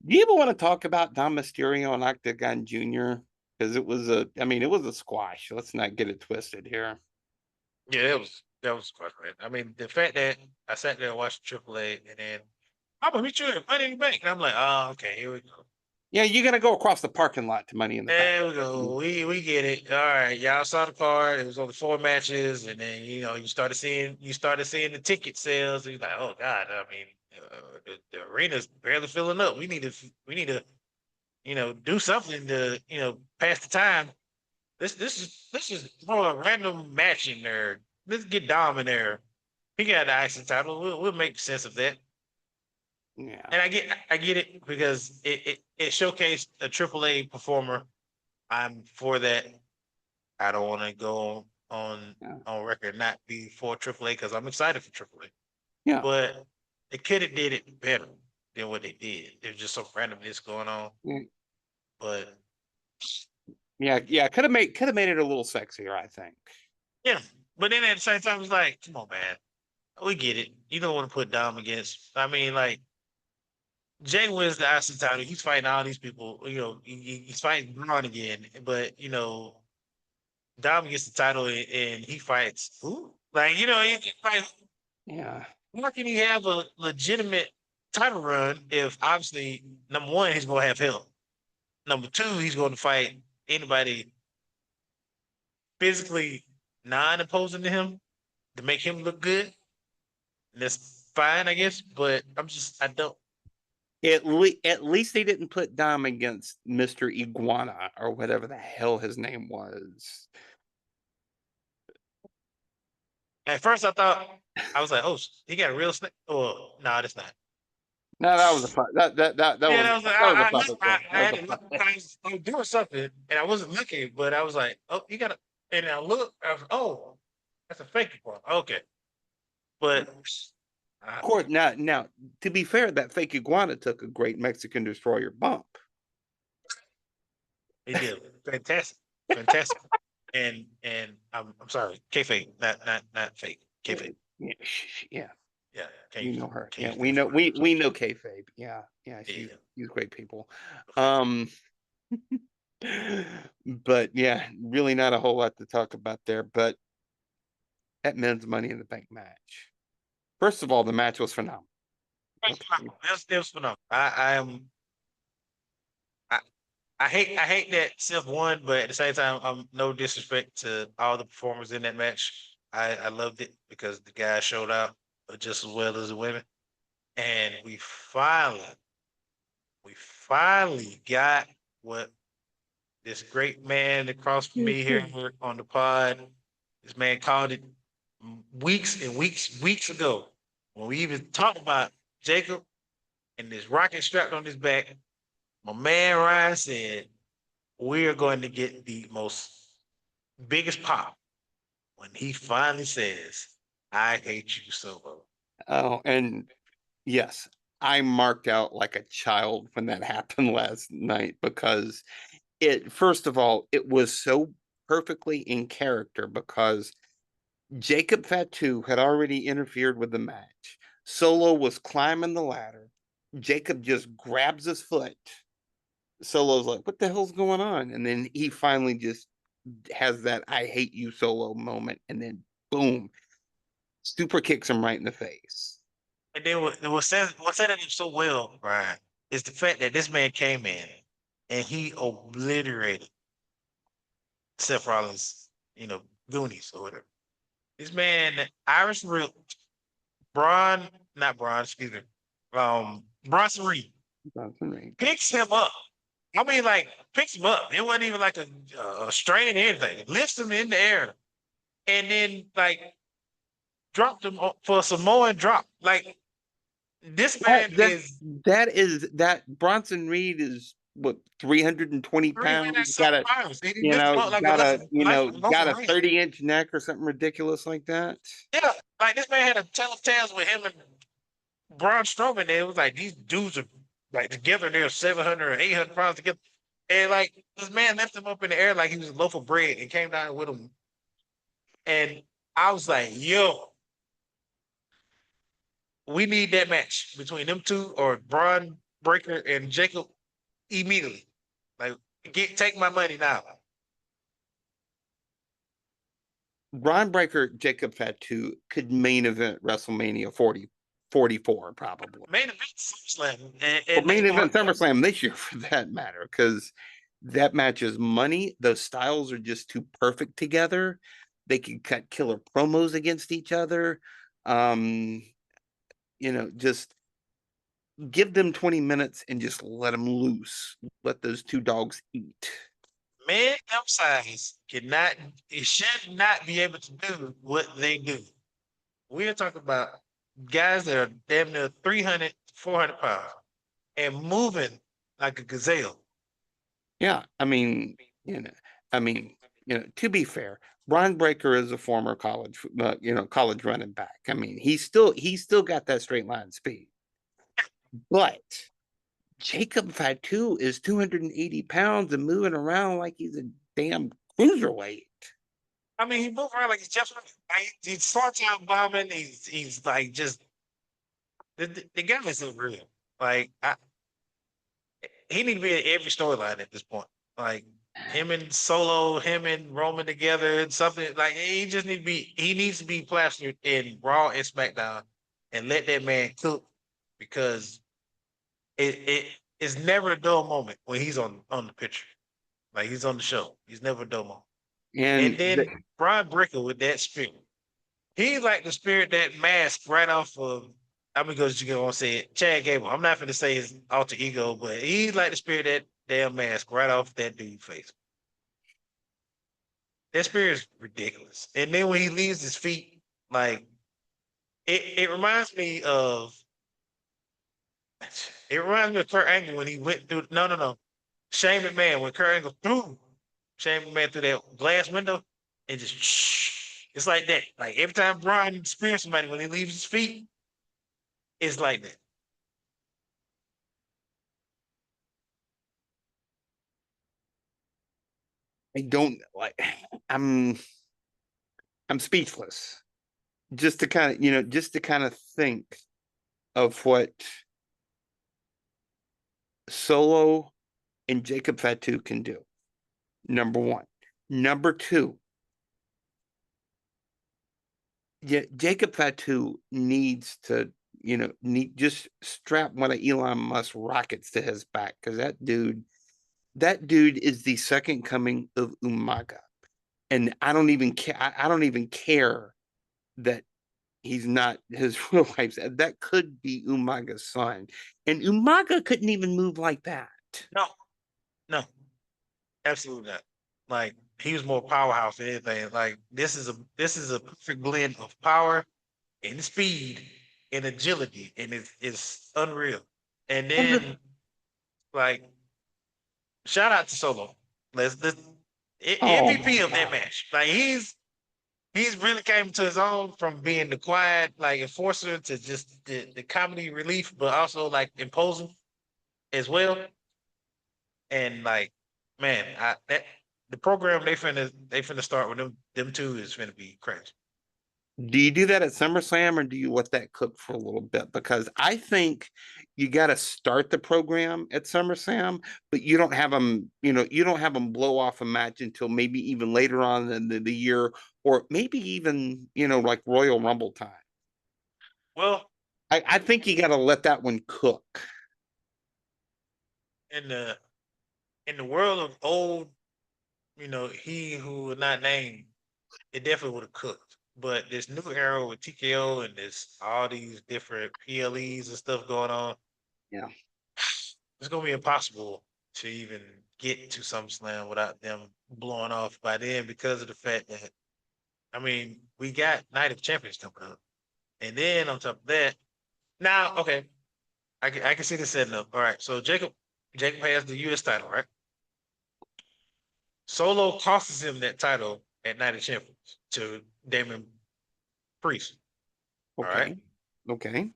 Do you ever want to talk about Dom Mysterio and Octagon Jr.? Because it was a squash. Let's not get it twisted here. Yeah, that was quite right. I mean, the fact that I sat there and watched AAA, and then I'm gonna meet you at Money in the Bank, and I'm like, oh, okay, here we go. Yeah, you're gonna go across the parking lot to Money in the Bank. There we go. We get it. All right, y'all saw the card. It was only 4 matches, and then you started seeing the ticket sales. And you're like, oh God, I mean, the arena's barely filling up. We need to do something to pass the time. This is throw a random match in there. Let's get Dom in there. He got the IC title. We'll make sense of that. Yeah. And I get it because it showcased a AAA performer. I'm for that. I don't want to go on Yeah. on record not be for AAA because I'm excited for AAA. Yeah. But they could have did it better than what they did. There's just some randomness going on. Yeah. But Yeah. Could have made it a little sexier, I think. yeah. But then at the same time, it's like, come on, man. We get it. You don't want to put Dom against. I mean, like Jay wins the IC title. He's fighting all these people. He's fighting Braun again. But Dom gets the title and he fights who? Like he fights. Yeah. How can he have a legitimate title run if obviously number one he's going to have help. Number two, he's going to fight anybody physically non-opposing to him to make him look good. And that's fine, I guess. But I don't. At least they didn't put Dom against Mr. Iguana or whatever the hell his name was. At first, I was like, oh, he got a real snake. Oh, no, that's not. No, that was a fu- that Yeah, was that was like, that was a I puppet I, thing. I That had was to a look. puppet. I was doing something, and I wasn't looking, but I was like, oh, you got to. And I look, I was, oh, that's a fake one. Okay, but Of course, now to be fair, that fake iguana took a great Mexican destroyer bump. he did fantastic, fantastic. And I'm sorry, kayfabe, not fake, kayfabe. Yeah, yeah, Yeah, you can't know her. can't Yeah, use we that know word. we know kayfabe. Yeah, yeah, Yeah, she's great people. okay. But yeah, really not a whole lot to talk about there. But that men's Money in the Bank match. First of all, the match was phenomenal. Okay. That's phenomenal. I am. I, I hate that Seth won, but at the same time, I'm no disrespect to all the performers in that match. I loved it because the guys showed up just as well as the women, and we finally got what this great man across from me here on the pod. This man called it weeks and weeks ago when we even talked about Jacob and this rocket strapped on his back. My man Ryan said we are going to get the most biggest pop when he finally says, "I hate you, Solo." Oh, and yes, I marked out like a child when that happened last night because first of all, it was so perfectly in character because Jacob Fatu had already interfered with the match. Solo was climbing the ladder. Jacob just grabs his foot. Solo's like, what the hell's going on? And then he finally just has that I hate you Solo moment. And then boom, super kicks him right in the face. And then what said him so well, Ryan, is the fact that this man came in and he obliterated Seth Rollins, Goonies or whatever. This man, Irish real Braun, not Braun, excuse me. Bronson Reed Bronson Reed. picks him up. I mean, like, picks him up. It wasn't even like a strain or anything. Lifts him in the air and then, like, dropped him for a Samoan drop. Like, this man is That Bronson Reed is what 320 300 pounds, and something pounds. And he lifted him up like a loaf got of a bread. 30-inch neck or something ridiculous like that. Yeah, like this man had a telltales with him and Braun Strowman. And it was like these dudes are like together. They're 700 or 800 pounds together. And like this man lifted him up in the air like he was a loaf of bread and came down with him. And I was like, yo, we need that match between them two or Braun Breaker and Jacob immediately. Like, take my money now. Ron Breaker, Jacob Fatu could main event WrestleMania 44 probably. Main event SummerSlam. Or main event SummerSlam this year for that matter, because that match is money. Those styles are just too perfect together. They can cut killer promos against each other. Just give them 20 minutes and just let them loose. Let those two dogs eat. Men them size should not be able to do what they do. We're talking about guys that are damn near 300, 400 pounds and moving like a gazelle. Yeah, to be fair, Ron Breaker is a former college running back. I mean, he's still got that straight line speed. But Jacob Fatu is 280 pounds and moving around like he's a damn cruiserweight. I mean, he moves around like he's just he starts out bombing. He's like just the guy is unreal. Like he need to be in every storyline at this point. Like him and Solo, him and Roman together, and something like he needs to be plastered in Raw and SmackDown and let that man cook because it's never a dull moment when he's on the picture. Like he's on the show. He's never a dull moment. And then Brian Breaker with that spirit. He's like the spirit that mask right off of I'm gonna go you gonna say it, Chad Gable. I'm not gonna say his alter ego, but he's like the spirit that damn mask right off that dude's face. That spirit is ridiculous. And then when he leaves his feet, like it reminds me of Kurt Angle when he went through no. Shane McMahon when Kurt Angle threw Shane McMahon through that glass window and just it's like that. Like every time Brian spears somebody when he leaves his feet, it's like that. I don't like I'm speechless. Just to kind of think of what Solo and Jacob Fatu can do. Number one. Number two, Jacob Fatu needs to, just strap one of Elon Musk rockets to his back because that dude is the second coming of Umaga. And I don't even care. I don't even care that he's not his real wife's. That could be Umaga's son. And Umaga couldn't even move like that. No, absolutely not. Like he was more powerhouse than anything. Like this is a perfect blend of power and speed and agility, and it's unreal. And then like shout out to Solo. Let's MVP of that match. Like he's really came to his own from being the quiet like enforcer to just the comedy relief, but also like imposing as well. And like, man, the program they finna start with them two is finna be crazy. Do you do that at SummerSlam or do you let that cook for a little bit? Because I think you got to start the program at SummerSlam, but you don't have them, you don't have them blow off a match until maybe even later on in the year, or maybe even, like Royal Rumble time. Well, I think you got to let that one cook. in the world of old, he who would not name, it definitely would have cooked. But this new era with TKO and this all these different PLEs and stuff going on, Yeah. it's gonna be impossible to even get to SummerSlam without them blowing off by then because of the fact that I mean we got Night of Champions coming up, and then on top of that, now okay, I can see this setting up. All right, so Jacob has the U.S. title, right? Solo costs him that title at Night of Champions to Damon Priest. All right. Okay. Okay.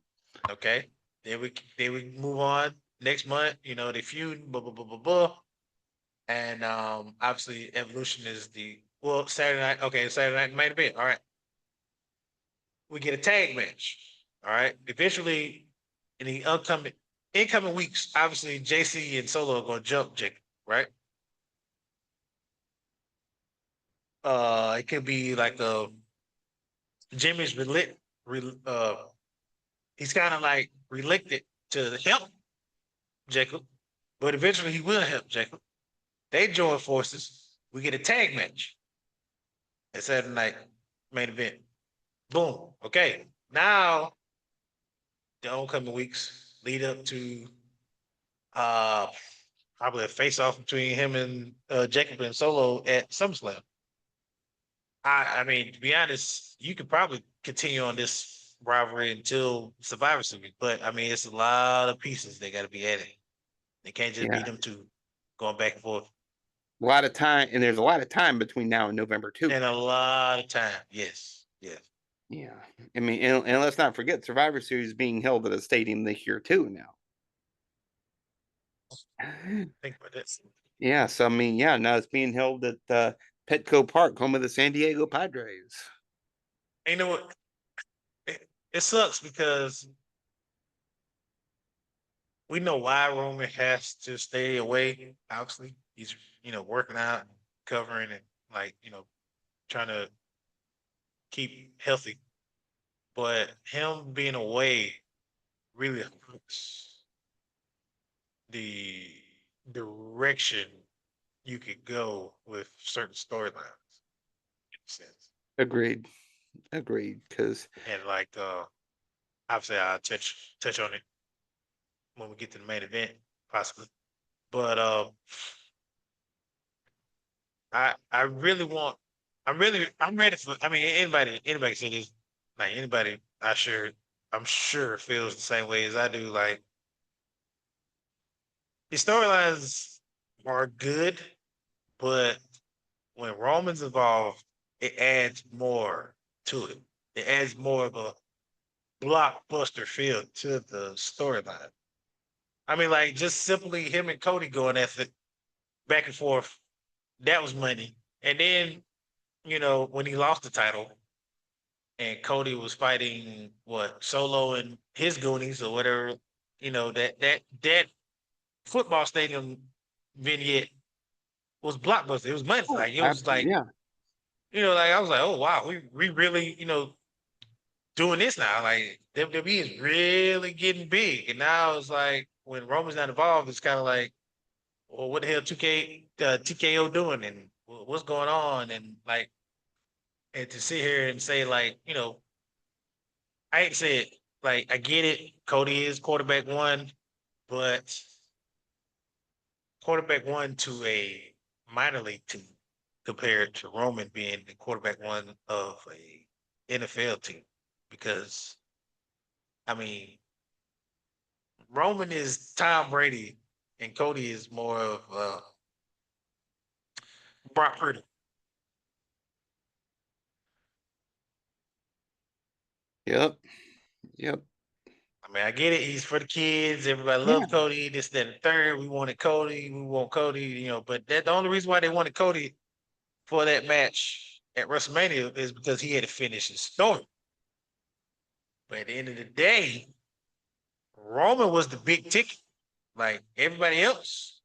Okay. Then we move on next month. They feud, blah blah blah blah blah. And obviously Evolution is the Saturday night. Okay, Saturday night main event. All right. We get a tag match. All right. Eventually, in the incoming weeks, obviously JC and Solo are gonna jump Jacob, right? It could be like Jimmy's he's kind of like reluctant to help Jacob, but eventually he will help Jacob. They join forces. We get a tag match at Saturday night main event. Boom. Okay. Now the oncoming weeks lead up to uh probably a face off between him and Jacob and Solo at SummerSlam. I mean, to be honest, you could probably continue on this rivalry until Survivor Series, but I mean, it's a lot of pieces they got to be added. They can't just be Yeah. them two going back and forth. A lot of time, and there's a lot of time between now and November too. And a lot of time. Yes. Yes. Yeah. I mean, and let's not forget Survivor Series being held at a stadium this year too now. Think about this. Yeah. So I mean, yeah, now it's being held at Petco Park, home of the San Diego Padres. And you know what? It sucks because we know why Roman has to stay away. Obviously, he's working out, covering, and like trying to keep healthy. But him being away really hurts the direction you could go with certain storylines. In a sense, Agreed. Agreed. Because and like obviously I'll touch on it when we get to the main event, possibly. But I really want I'm ready for I mean anybody can say this like anybody I'm sure feels the same way as I do. Like the storylines are good, but when Roman's involved, it adds more to it. It adds more of a blockbuster feel to the storyline. I mean, like just simply him and Cody going at it back and forth, that was money. And then, when he lost the title and Cody was fighting what Solo and his Goonies or whatever, that football stadium vignette was blockbuster. It was money. Like it was like, yeah, like I was like, oh wow, we really, doing this now. Like WWE is really getting big. And now it's like when Roman's not involved, it's kind of like, well, what the hell TKO doing and what's going on? And like, and to sit here and say like, I hate to say it, like I get it. Cody is quarterback one, but quarterback one to a minor league team compared to Roman being the quarterback one of a NFL team. Because I mean, Roman is Tom Brady and Cody is more of Brock Purdy. yep, yep, I mean, I get it. He's for the kids. Everybody yeah. loves Cody. This, that, and the third. We wanted Cody. We want Cody. But the only reason why they wanted Cody for that match at WrestleMania is because he had to finish his story. But at the end of the day, Roman was the big ticket. Like everybody else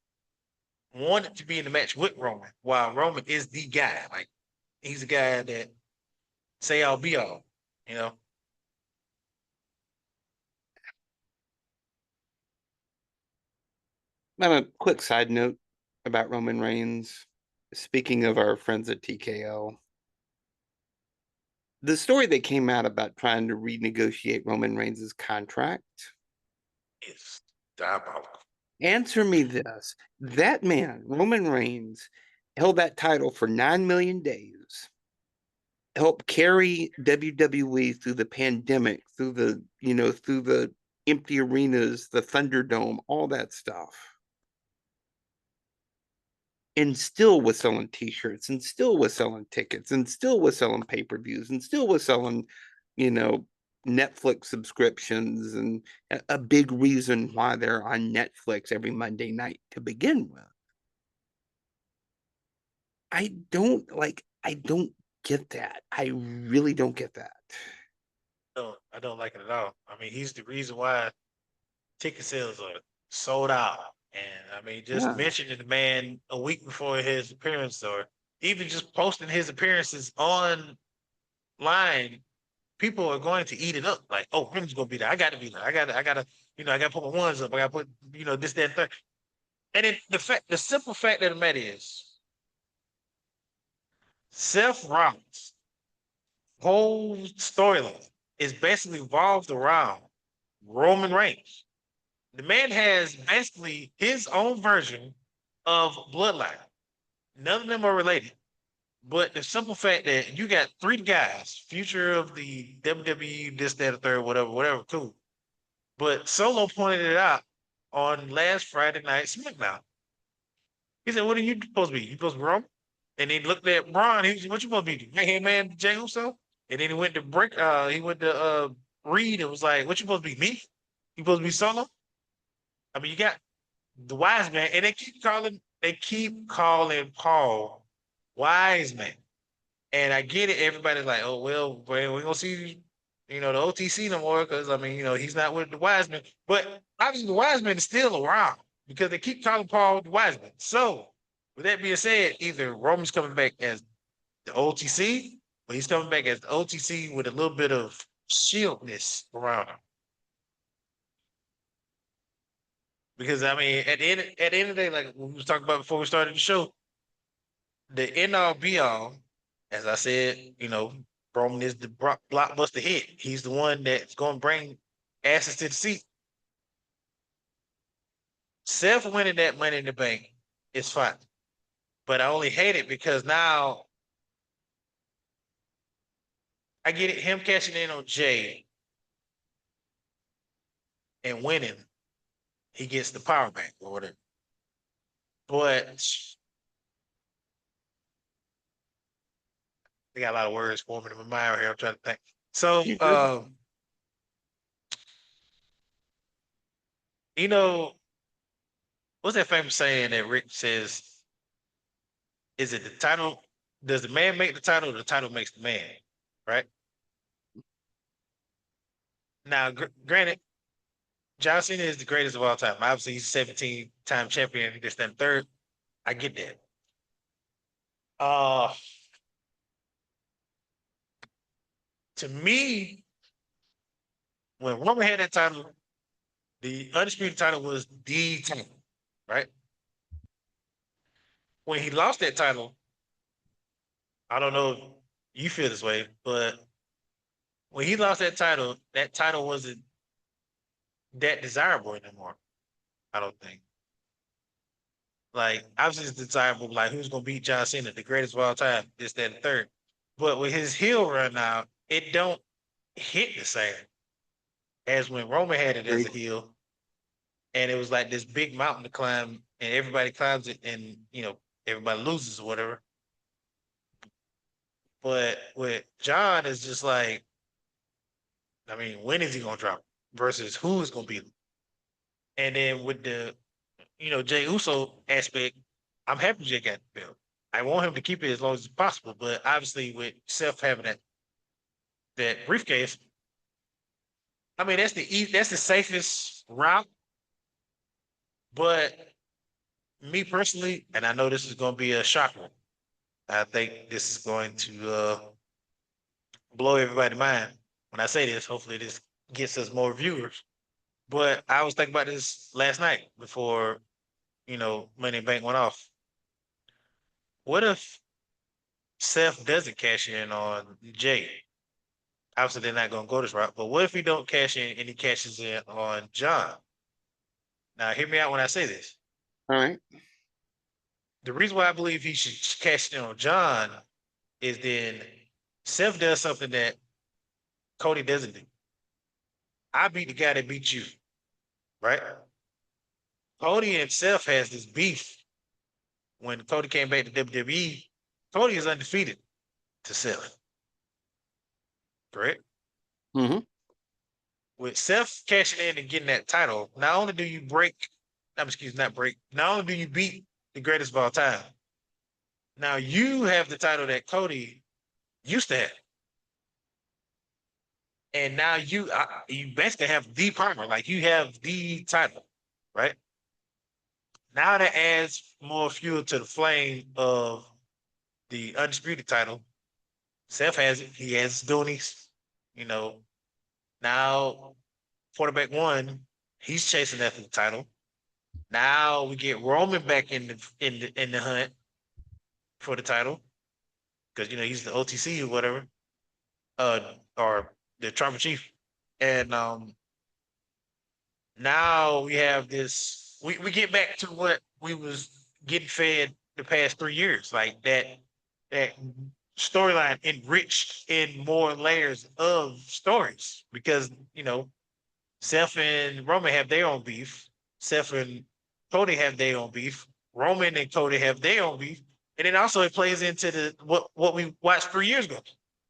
wanted to be in the match with Roman, while Roman is the guy. Like he's the guy that say I'll be all. You know. On a quick side note about Roman Reigns. Speaking of our friends at TKO, the story that came out about trying to renegotiate Roman Reigns' contract. It's diabolical. Answer me this. That man, Roman Reigns, held that title for 9 million days, helped carry WWE through the pandemic, through the empty arenas, the Thunderdome, all that stuff. And still was selling t-shirts, and still was selling tickets, and still was selling pay-per-views, and still was selling, Netflix subscriptions, and a big reason why they're on Netflix every Monday night to begin with. I don't get that. I really don't get that. No, I don't like it at all. I mean, he's the reason why ticket sales are sold out. And I mean, just Yeah. mentioning the man a week before his appearance, or even just posting his appearances online, people are going to eat it up. Like, oh, Rim's gonna be there. I gotta be there. I gotta, I gotta put my ones up. I gotta put, this, that, and third. And then the simple fact of the matter is, Seth Rollins' whole storyline is basically revolved around Roman Reigns. The man has basically his own version of Bloodline. None of them are related. But the simple fact that you got three guys, future of the WWE, this, that, or third, whatever, cool. But Solo pointed it out on last Friday night SmackDown. He said, "What are you supposed to be? You supposed to be Roman?" And he looked at Braun. He was, "What you supposed to be? Right hand man, Jey Uso?" And then he went to break. He went to Reed and was like, "What you supposed to be? Me? You supposed to be Solo?" I mean, you got the wise man, and they keep calling Paul wise man. And I get it. Everybody's like, "Oh well, we're gonna see, the OTC no more," because I mean, he's not with the wise man. But obviously, the wise man is still around because they keep calling Paul the wise man. So, with that being said, either Roman's coming back as the OTC, or he's coming back as the OTC with a little bit of shieldness around him. Because I mean, at the end of the day, like we was talking about before we started the show, the end all be all, as I said, Roman is the blockbuster hit. He's the one that's going to bring asses to the seat. Seth winning that Money in the Bank is fine, but I only hate it because now I get it. Him cashing in on Jey and winning, he gets the power back or whatever. But I got a lot of words forming in my mind here. I'm trying to think. So, You good? you know, what's that famous saying that Rick says? Is it the title? Does the man make the title, or the title makes the man? Right now, granted, John Cena is the greatest of all time. Obviously, he's 17-time champion. This, that, and third. I get that. Uh, to me, when Roman had that title, the undisputed title was the title, right? When he lost that title, I don't know if you feel this way, but when he lost that title wasn't that desirable anymore. I don't think. Like, obviously, it's desirable. Like, who's gonna beat John Cena, the greatest of all time? This, that, and third. But with his heel run now, it don't hit the same as when Roman had it as a Agreed. heel, and it was like this big mountain to climb, and everybody climbs it, and everybody loses or whatever. But with John, it's just like, I mean, when is he gonna drop it versus who is gonna beat him? And then with the Jey Uso aspect, I'm happy Jey got the belt. I want him to keep it as long as possible, but obviously with Seth having that briefcase, I mean that's the safest route. But me personally, and I know this is going to be a shocker, I think this is going to blow everybody's mind. When I say this, hopefully this gets us more viewers. But I was thinking about this last night before Money in the Bank went off. What if Seth doesn't cash in on Jey? obviously they're not going to go this route. But what if he don't cash in and he cashes in on John? Now, hear me out when I say this. All right. The reason why I believe he should cash in on John is then Seth does something that Cody doesn't do. I beat the guy that beat you, right? Cody and Seth has this beef. When Cody came back to WWE, Cody is undefeated to Seth, correct? Mm-hmm. With Seth cashing in and getting that title, not only do you break, not break, not only do you beat the greatest of all time, now you have the title that Cody used to have. And now you basically have the partner, like you have the title, right? Now that adds more fuel to the flame of the undisputed title. Seth has it. He has his doonies. You know, now quarterback one, he's chasing after the title. Now we get Roman back in the hunt for the title because he's the OTC or whatever, or the tribal chief, and now we have this. We get back to what we was getting fed the past 3 years, like that storyline enriched in more layers of stories because Seth and Roman have their own beef. Seth and Cody have their own beef. Roman and Cody have their own beef. And then also it plays into the what we watched 3 years ago.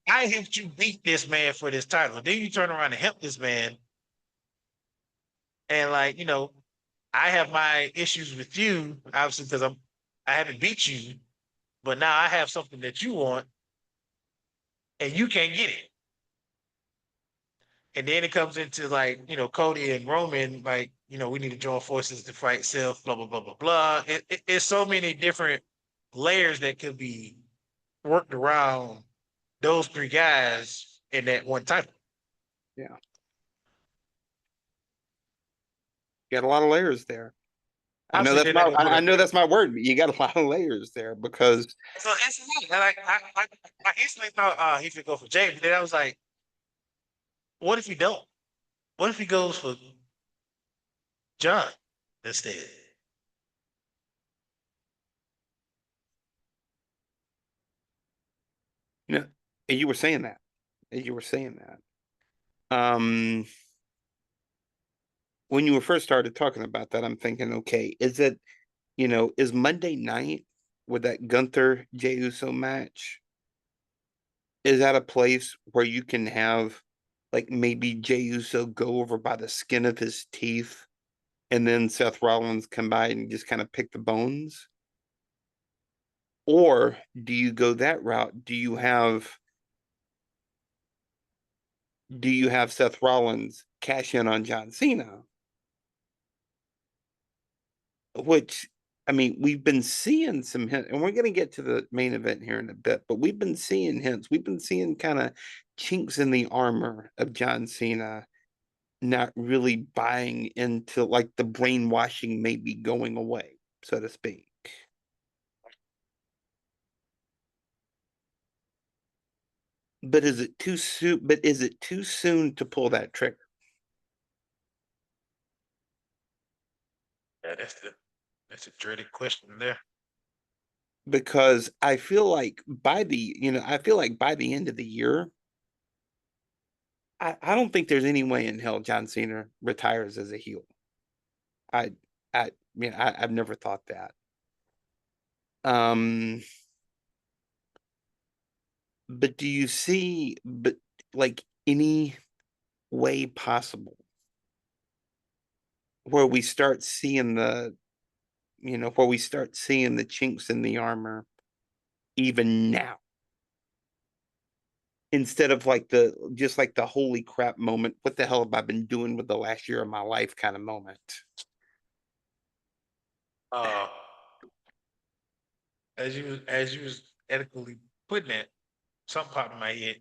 I helped you beat this man for this title. Then you turn around and help this man. And I have my issues with you, obviously, because I haven't beat you, but now I have something that you want and you can't get it. And then it comes into Cody and Roman, we need to join forces to fight Seth, blah, blah, blah, blah, blah. It's so many different layers that could be worked around those three guys in that one title. Yeah. Got a lot of layers there. I know Obviously, that's my word. You got a lot of layers there because so it's I instantly thought he could go for Jey, but then I was like, what if he don't? What if he goes for John instead? and you were saying that. And you were saying that. When you were first started talking about that, I'm thinking, okay, is Monday night with that Gunther Jey Uso match? Is that a place where you can have like maybe Jey Uso go over by the skin of his teeth and then Seth Rollins come by and just kind of pick the bones? Or do you go that route? Do you have Seth Rollins cash in on John Cena? Which, I mean, we've been seeing some hints, and we're going to get to the main event here in a bit, but we've been seeing hints. We've been seeing kind of chinks in the armor of John Cena not really buying into like the brainwashing maybe going away, so to speak. But is it too soon? But is it too soon to pull that trigger? Yeah, that's a dreaded question there. Because I feel like by the end of the year, I don't think there's any way in hell John Cena retires as a heel. I I've never thought that. Um, but do you see like any way possible where we start seeing the chinks in the armor even now? Instead of like the holy crap moment, what the hell have I been doing with the last year of my life kind of moment? Uh, as you was adequately putting it, something popped in my head,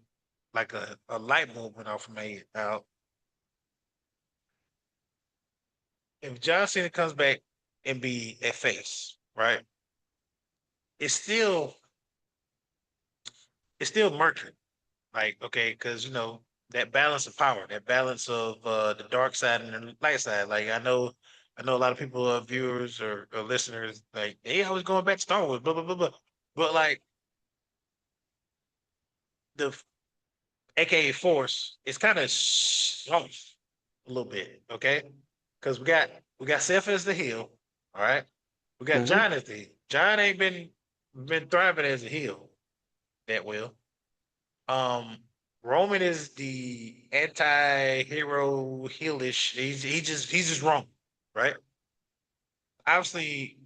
like a light bulb went off in my head. Now, if John Cena comes back and be a face, right? It's still it's still murky. Like, okay, because that balance of power, that balance of the dark side and the light side. Like I know a lot of people, viewers or listeners, like they always going back to Star Wars, blah blah blah blah. But like the AKA Force, it's kind of soft a little bit, okay? Because we got Seth as the heel, all right. We got Uh-huh. John as the heel. John ain't been thriving as a heel that well. Um, Roman is the anti-hero heelish. He's just wrong, right? Obviously,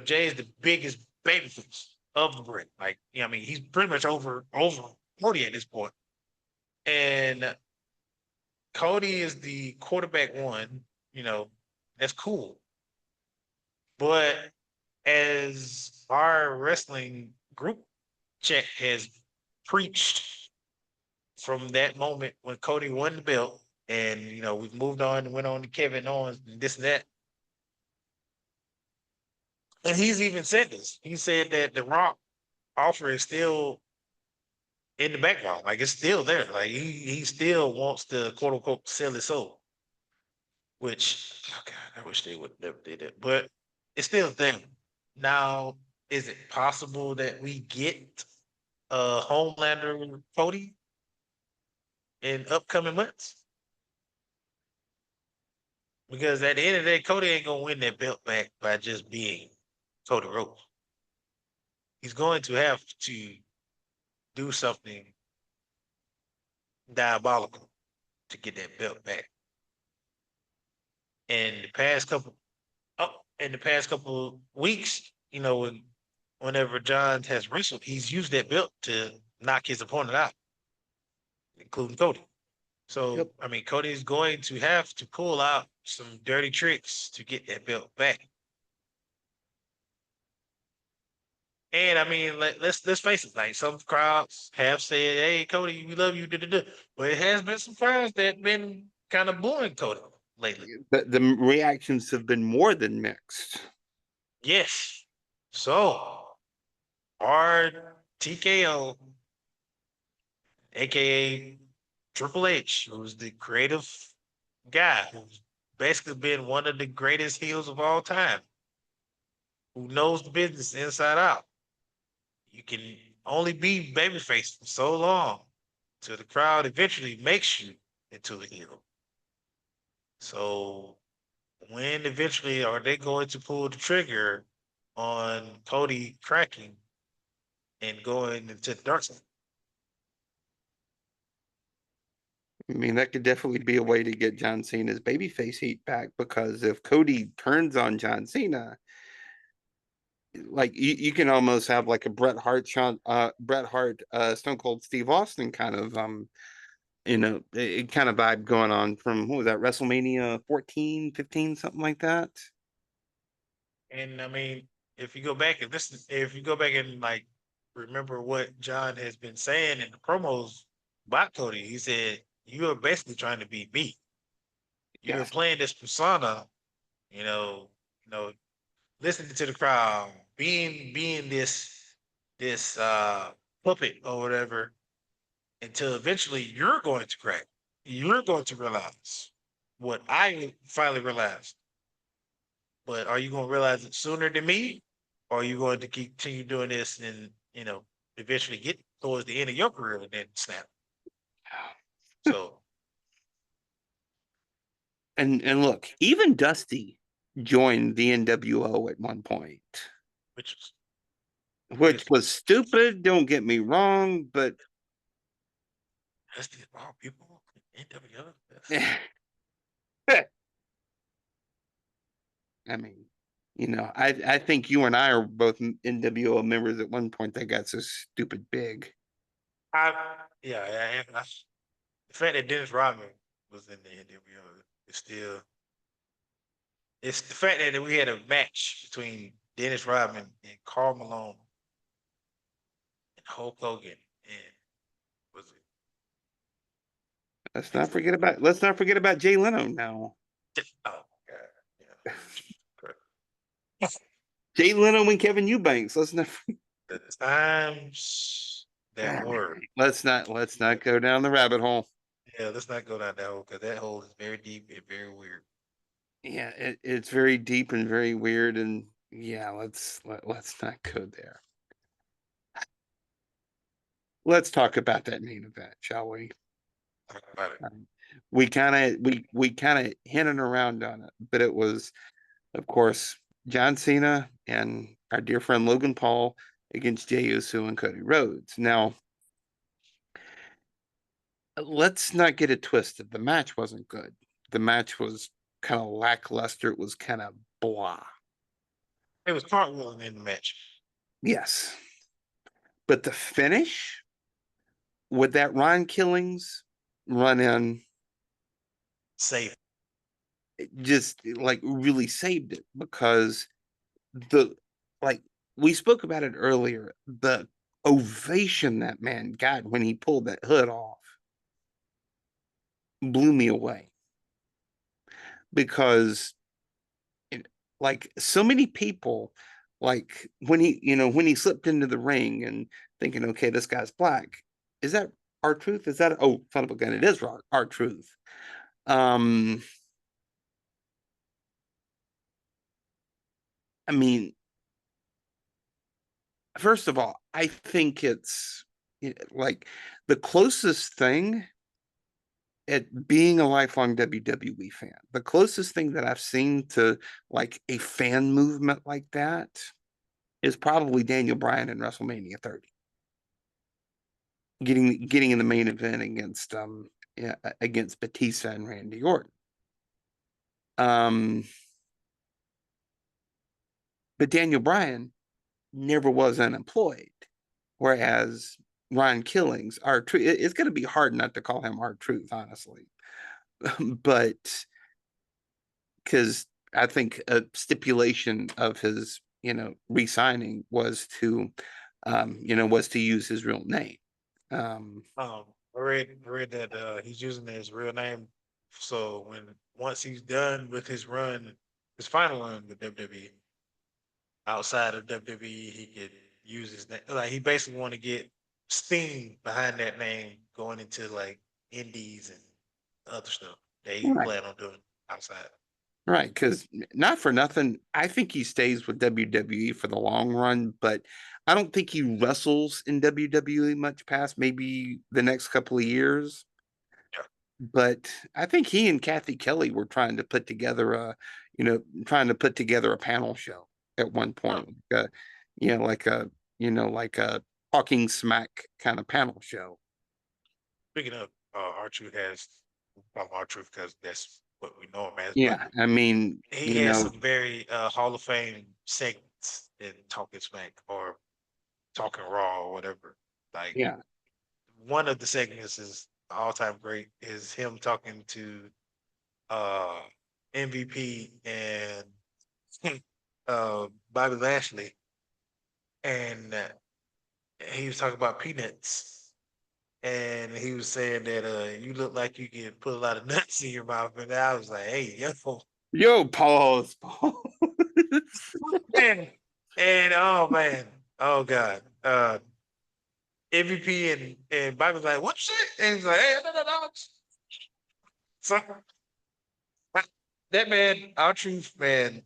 Jay is the biggest babyface of the brand. Like, I mean, he's pretty much over 40 at this point. And Cody is the quarterback one, that's cool. But as our wrestling group chat has preached from that moment when Cody won the belt, and we've moved on and went on to Kevin Owens and this and that. And he's even said this. He said that the Rock offer is still in the background, like it's still there. Like he still wants to quote unquote sell his soul. Which, oh God, I wish they would never did it, but it's still there. Now, is it possible that we get a Homelander Cody in upcoming months? Because at the end of the day, Cody ain't gonna win that belt back by just being Cody Rhodes. He's going to have to do something diabolical to get that belt back. And in the past couple weeks, whenever John has wrestled, he's used that belt to knock his opponent out, including Cody. Yep. So, I mean, Cody's going to have to pull out some dirty tricks to get that belt back. And I mean, let's face it, like some crowds have said, "Hey, Cody, we love you," da, da, da. But it has been some crowds that been kind of booing Cody lately. The reactions have been more than mixed. Yes. So our TKO, aka Triple H, who's the creative guy, who's basically been one of the greatest heels of all time, who knows the business inside out. You can only be babyface for so long till the crowd eventually makes you into a heel. So when eventually are they going to pull the trigger on Cody cracking and going into the dark side? I mean, that could definitely be a way to get John Cena's babyface heat back, because if Cody turns on John Cena, like you can almost have like a Bret Hart, Stone Cold Steve Austin kind of it kind of vibe going on from, what was that, WrestleMania 14, 15, something like that. And I mean, if you go back and like remember what John has been saying in the promos about Cody, he said, "You are basically trying to be me. You're Yes. playing this persona, you know, you know, listening to the crowd, being this puppet or whatever, until eventually you're going to crack. You're going to realize what I finally realized. But are you going to realize it sooner than me? Or are you going to continue doing this and, eventually get towards the end of your career and then snap?" So, And look, even Dusty joined the NWO at one point, which is which was stupid, don't get me wrong, but that's the all people in NWO. I mean, I think you and I are both NWO members at one point that got so stupid big. I, yeah, the fact that Dennis Rodman was in the NWO is still. It's the fact that we had a match between Dennis Rodman and Karl Malone and Hulk Hogan, and was Let's not forget about Jay Leno now. it? Oh God, yeah. Jay Leno and Kevin Eubanks. Let's not The times that were. let's not go down the rabbit hole. Yeah, let's not go down that hole because that hole is very deep and very weird. Yeah, it's very deep and very weird, and yeah, let's not go there. Let's talk about that main event, shall we? Talk about it. We kind of hinted around on it, but it was, of course, John Cena and our dear friend Logan Paul against Jey Uso and Cody Rhodes. Now, let's not get it twisted. The match wasn't good. The match was kind of lackluster. It was kind of blah. It was cartwheeling in the match. Yes. But the finish with that Ron Killings run in Safe. it just like really saved it because the like we spoke about it earlier, the ovation that man got when he pulled that hood off blew me away because like so many people like when he slipped into the ring and thinking, okay, this guy's black, is that our truth? Is that, oh, son of a gun, it is our truth. um I mean, first of all, I think it's like the closest thing at being a lifelong WWE fan, the closest thing that I've seen to like a fan movement like that is probably Daniel Bryan in WrestleMania 30, getting in the main event against yeah, against Batista and Randy Orton. Um, but Daniel Bryan never was unemployed, whereas Ryan Killings, our truth, it's going to be hard not to call him our truth, honestly, but because I think a stipulation of his, re-signing was to use his real name. Um, I read that he's using his real name. So once he's done with his final run with WWE, outside of WWE, he could use his name. Like he basically want to get steam behind that name going into like indies and other stuff that he right, plan on doing outside. right. Because not for nothing, I think he stays with WWE for the long run, but I don't think he wrestles in WWE much past maybe the next couple of years. Yeah. But I think he and Kathy Kelly were trying to put together a panel show at one Huh. point, like a, like a talking smack kind of panel show. Speaking of, R-Truth has R-Truth because that's what we know him as, but Yeah, I mean, he has some very Hall of Fame segments in Talking Smack or Talking Raw or whatever. Like yeah, one of the segments is all time great is him talking to uh MVP and Bobby Lashley, and he was talking about peanuts, and he was saying that you look like you can put a lot of nuts in your mouth, and I was like, hey, yo, yo, pause, pause. man, and oh man, oh god, MVP and Bobby was like, what you say? And he's like, hey, no, no, no. So that man, our truth man,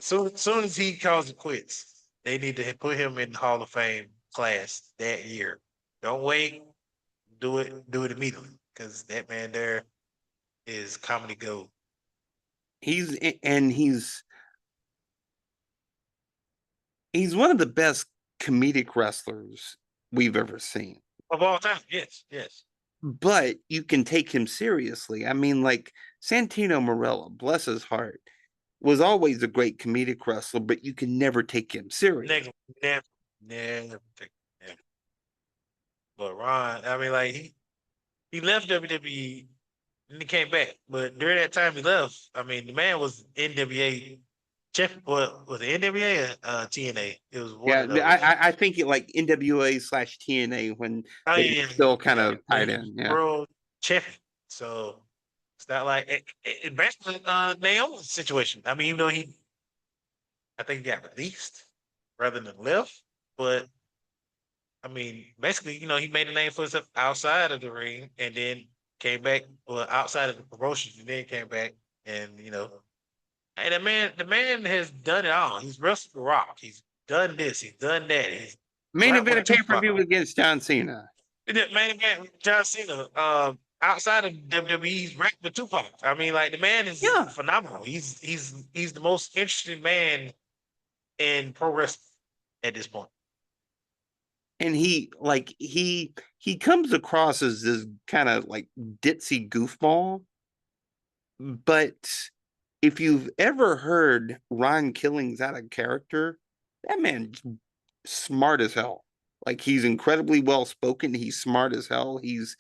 soon as he calls it quits, they need to put him in the Hall of Fame class that year. Don't wait. Do it immediately. Because that man there is comedy gold. He's one of the best comedic wrestlers we've ever seen. Of all time. Yes, yes. But you can take him seriously. I mean, like Santino Marella, bless his heart, was always a great comedic wrestler, but you can never take him serious. Never, never, never, never. But Ron, I mean, like he left WWE and he came back. But during that time he left, I mean, the man was NWA Jeff, what was it NWA or TNA? It was one Yeah, of those. I think it like NWA/TNA when Oh they were yeah, still kind yeah. of But tied he was in. Yeah. world champion, so it's not like it basically Naomi's situation. I mean, even though I think he got released rather than left, but I mean, basically, he made a name for himself outside of the ring, and then came back, well, outside of the promotion, and then came back, and hey, the man has done it all. He's wrestled The Rock. He's done this. He's done that. He's Main right event with of pay-per-view Tupac. against John Cena. The main event with John Cena. Outside of WWE, he's ranked with Tupac. I mean, like the man is Yeah. phenomenal. He's the most interesting man in pro wrestling at this point. And he comes across as this kind of like ditzy goofball. But if you've ever heard Ron Killings out of character, that man's smart as hell. Like he's incredibly well spoken. He's smart as hell. He's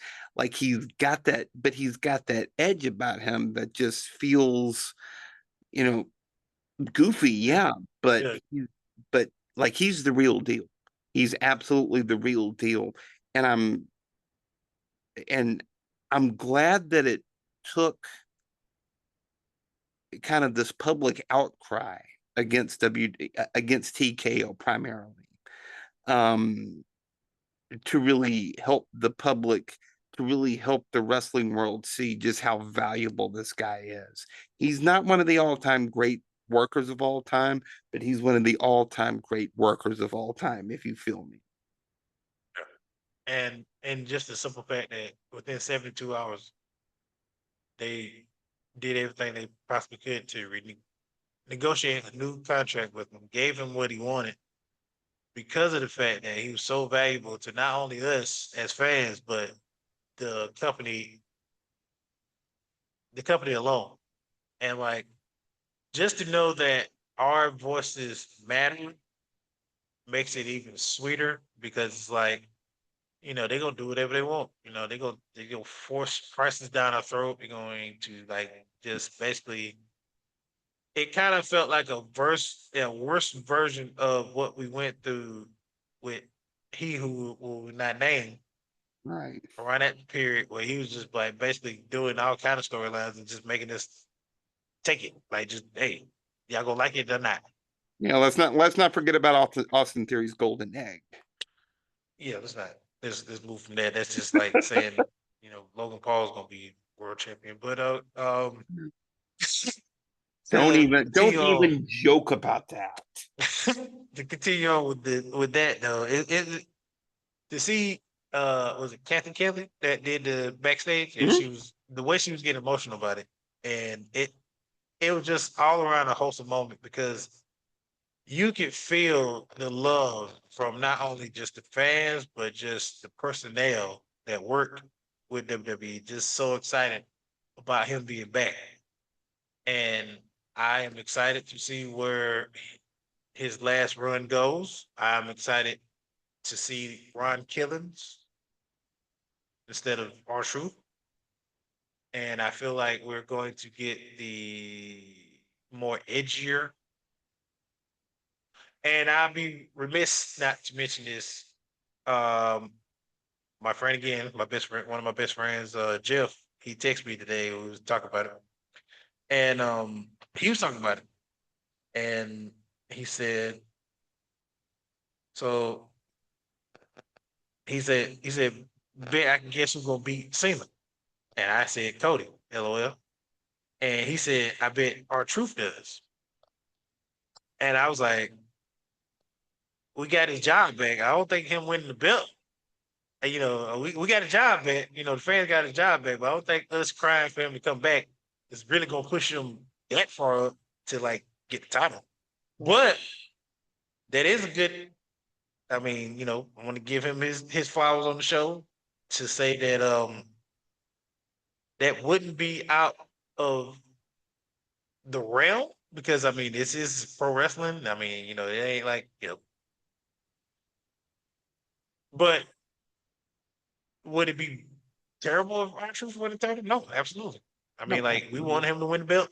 got that, but he's got that edge about him that just feels, you know, goofy. Yeah, but Yeah. but like he's the real deal. He's absolutely the real deal. And and I'm glad that it took kind of this public outcry against against TKO primarily, um, to really help the public, to really help the wrestling world see just how valuable this guy is. He's not one of the all-time great workers of all time, but he's one of the all-time great workers of all time, if you feel me. And just the simple fact that within 72 hours they did everything they possibly could to negotiate a new contract with him, gave him what he wanted because of the fact that he was so valuable to not only us as fans, but the company, the company alone. And like just to know that our voices matter makes it even sweeter because it's like, they're gonna do whatever they want. They gonna force prices down our throat. They're going to like just basically it kind of felt like a worse version of what we went through with he who will not name Right. around that period where he was just like basically doing all kind of storylines and just making us take it. Like just hey, y'all gonna like it or not. Let's not forget about Austin Theory's golden egg. Yeah, let's move from there. That's just like saying, Logan Paul's gonna be world champion. But to Don't continue on even joke about that. to continue on with that though, to see was it Kathy Kelly that did the backstage and Mhm. she was the way she was getting emotional about it. And it was just all around a wholesome moment because you could feel the love from not only just the fans, but just the personnel that worked with WWE. Just so excited about him being back. And I am excited to see where his last run goes. I'm excited to see Ron Killings instead of R-Truth. And I feel like we're going to get the more edgier. And I'll be remiss not to mention this. Um, my friend again, my best friend, one of my best friends, Jeff, he texted me today. We was talking about it. And he was talking about it. And he said, so he said, bet I can guess who's gonna beat Cena. And I said, Cody, LOL. And he said, I bet our truth does. And I was like, we got his job back. I don't think him winning the belt. And, we got a job back. The fans got his job back, but I don't think us crying for him to come back is really gonna push him that far up to like get the title. But that is a good. I mean, I want to give him his flowers on the show to say that that wouldn't be out of the realm because I mean this is pro wrestling. I mean, it ain't like but would it be terrible if R-Truth win the title? No, absolutely. I No, mean, like we want him to win the belt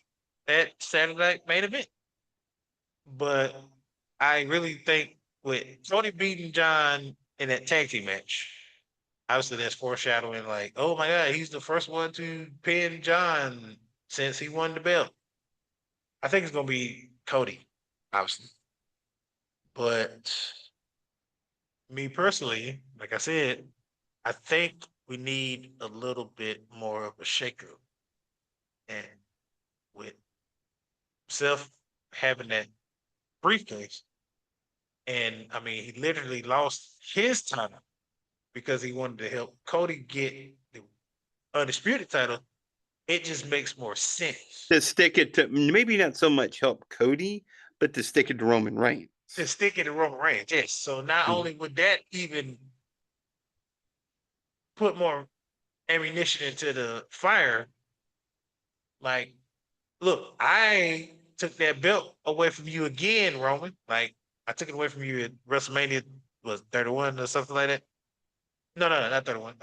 at Saturday Night Main Event, but I really think with Cody beating John in that tag team match, obviously that's foreshadowing. Like, oh my God, he's the first one to pin John since he won the belt. I think it's gonna be Cody, obviously, but me personally, like I said, I think we need a little bit more of a shakeup. And with Seth having that briefcase, and I mean, he literally lost his title because he wanted to help Cody get the undisputed title. It just makes more sense To stick it to maybe not so much help Cody, but to stick it to Roman Reigns. to stick it in Roman Reigns. Yes. So not only would that even put more ammunition into the fire, like, look, I took that belt away from you again, Roman. Like, I took it away from you at WrestleMania, was 31 or something like that. No, no, no, not 31.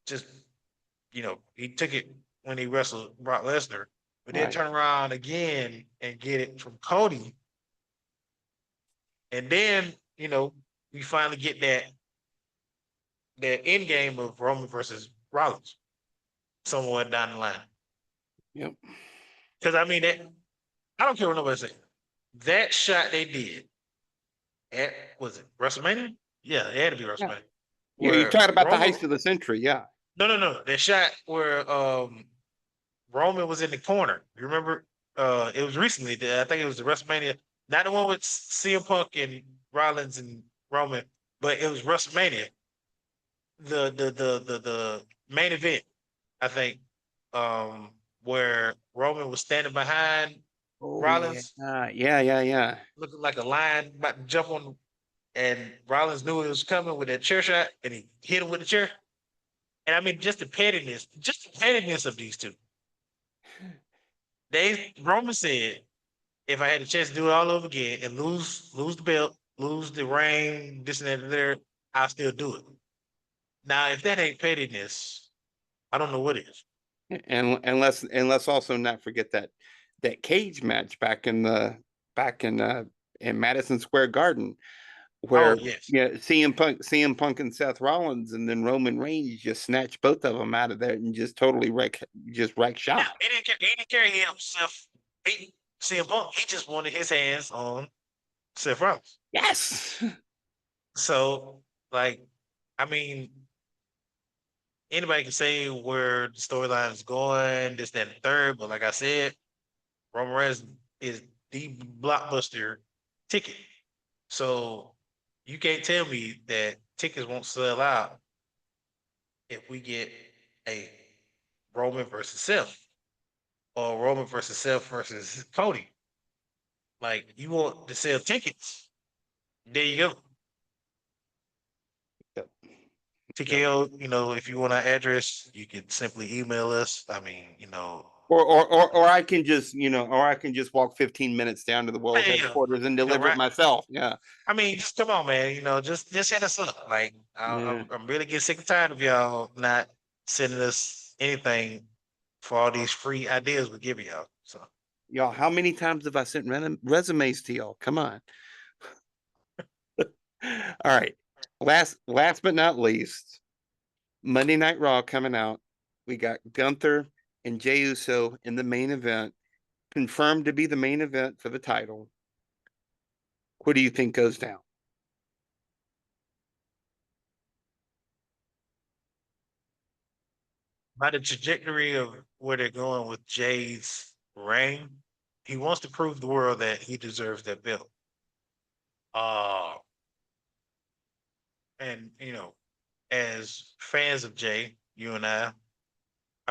Just he took it when he wrestled Brock Lesnar, but then Right. turn around again and get it from Cody. And then, we finally get that end game of Roman versus Rollins somewhere down the line. Yep. Because I mean that I don't care what nobody says. That shot they did at was it WrestleMania? Yeah, it had to be Yeah. WrestleMania. Yeah, you're Where talking about the Roman heist of the century. Yeah. no. That shot where Roman was in the corner. You remember? It was recently. I think it was the WrestleMania, not the one with CM Punk and Rollins and Roman, but it was WrestleMania. The main event, I think, where Roman was standing behind Oh yeah. Rollins, Yeah. looking like a lion about to jump on, and Rollins knew it was coming with that chair shot, and he hit him with the chair. And I mean, just the pettiness of these two. Roman said, if I had a chance to do it all over again and lose the belt, lose the ring, this and that and there, I'll still do it. Now, if that ain't pettiness, I don't know what is. And let's also not forget that cage match back in Madison Square Garden Oh where yes. CM Punk and Seth Rollins, and then Roman Reigns just snatched both of them out of there and just totally wreck Yeah, shop. he didn't care himself. CM Punk, he just wanted his hands on Seth Rollins. Yes. So, like, I mean, anybody can say where the storyline is going, this, that, and the third, but like I said, Roman Reigns is the blockbuster ticket. So you can't tell me that tickets won't sell out if we get a Roman versus Seth or Roman versus Seth versus Cody. Like, you want to sell tickets. There you go. Yep. Yep. TKO, if you want our address, you can simply email us. I mean, Or I can just walk 15 minutes down to the world hey, headquarters and deliver it right. myself. Yeah. I mean, just come on, man. Just hit us up. Like, Yeah. I'm really getting sick and tired of y'all not sending us anything for all these free ideas we're giving y'all. So Y'all, how many times have I sent resumes to y'all? Come on. All right. Last but not least, Monday Night Raw coming out. We got Gunther and Jey Uso in the main event, confirmed to be the main event for the title. What do you think goes down? by the trajectory of where they're going with Jay's reign, he wants to prove the world that he deserves that belt. Uh and as fans of Jay, you and I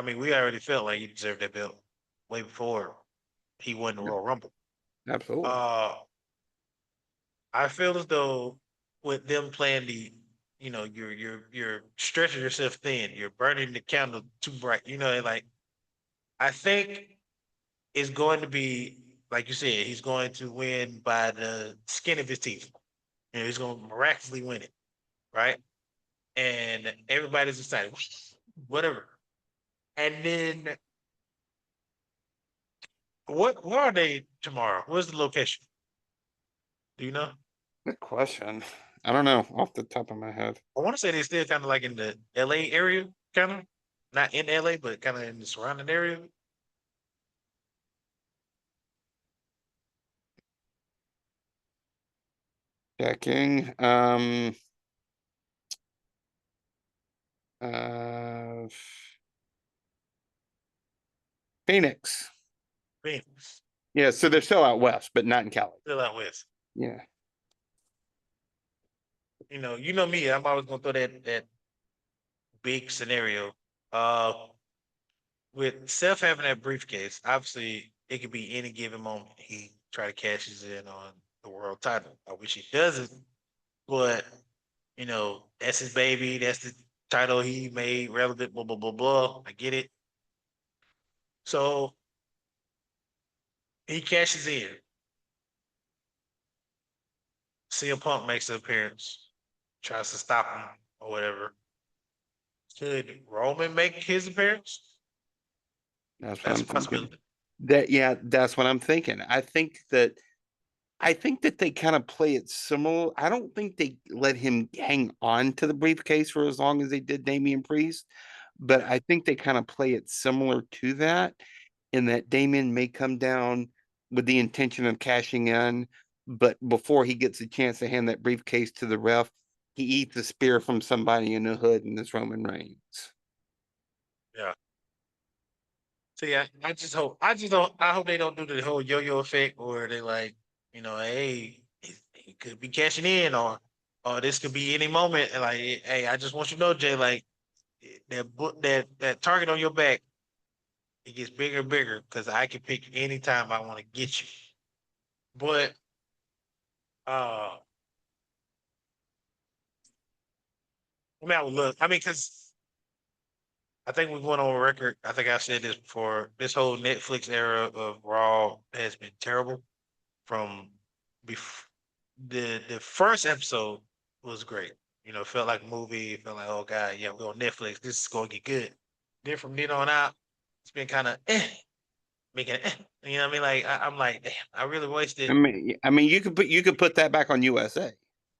mean, we already felt like he deserved that belt way before he won the Yep, Royal Rumble. absolutely. Uh, I feel as though with them playing you're stretching yourself thin. You're burning the candle too bright. Like, I think it's going to be like you said. He's going to win by the skin of his teeth. He's going to miraculously win it, right? And everybody's excited. Whatever. And then where are they tomorrow? Where's the location? Do you know? Good question. I don't know off the top of my head. I want to say they're still kind of like in the LA area, kind of not in LA, but kind of in the surrounding area. Checking. Uh, Phoenix. Phoenix. Yeah, so they're still out west, but not in Cali. Still out west. Yeah. You know me. I'm always gonna throw that big scenario. Uh, with Seth having that briefcase, obviously it could be any given moment he try to cashes in on the world title. I wish he doesn't, but that's his baby. That's the title he made relevant. Blah blah blah blah. I get it. So he cashes in. CM Punk makes an appearance, tries to stop him or whatever. Could Roman make his appearance? That's what That's I'm a thinking. possibility. That's what I'm thinking. I think that they kind of play it similar. I don't think they let him hang on to the briefcase for as long as they did Damian Priest, but Yeah. I think they kind of play it similar to that, in that Damian may come down with the intention of cashing in, but before he gets a chance to hand that briefcase to the ref, he eats a spear from somebody in the hood, and it's Roman Reigns. Yeah. So yeah, I hope they don't do the whole yo-yo effect where they like, hey, he could be cashing in or this could be any moment. And like, hey, I just want you to know, Jay, like that target on your back, it gets bigger and bigger because I can pick anytime I want to get you. But uh I would look. Because I think we went on record. I think I said this before. This whole Netflix era of Raw has been terrible. From bef- the first episode was great. It felt like a movie. It felt like, oh god, yeah, we're on Netflix. This is gonna get good. Then from then on out, it's been kind of making it. You know what I mean? Like I'm like, damn, I really I wasted. mean, I mean, you could put that back on USA.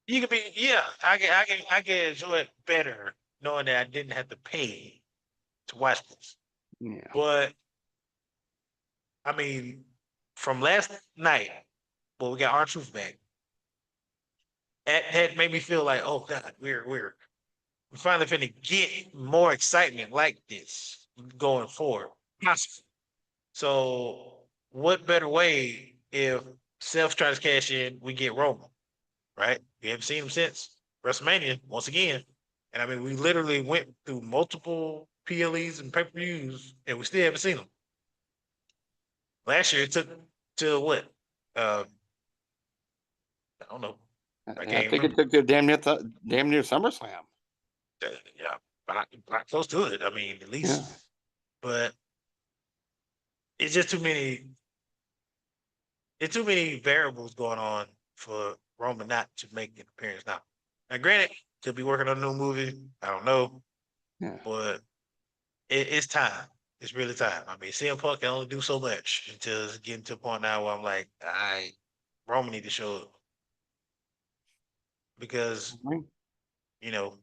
You could be, yeah, I can enjoy it better knowing that I didn't have to pay to watch this. Yeah. But I mean, from last night, well, we got our truth back. That made me feel like, oh God, we finally finna get more excitement like this going forward. Possible. So, what better way if Seth tries to cash in, we get Roman, right? We haven't seen him since WrestleMania once again, and I mean, we literally went through multiple PLEs and pay-per-views, and we still haven't seen him. Last year, it took to what? Uh, I don't know. I I can't think it remember. took you damn near SummerSlam. Yeah, but close to it. I mean, at Yeah. least, but it's just too many. There's too many variables going on for Roman not to make an appearance now. Now, granted, could be working on a new movie. I don't know, Yeah. but it's time. It's really time. I mean, CM Punk can only do so much until it's getting to a point now where I'm like, Roman need to show up because you know,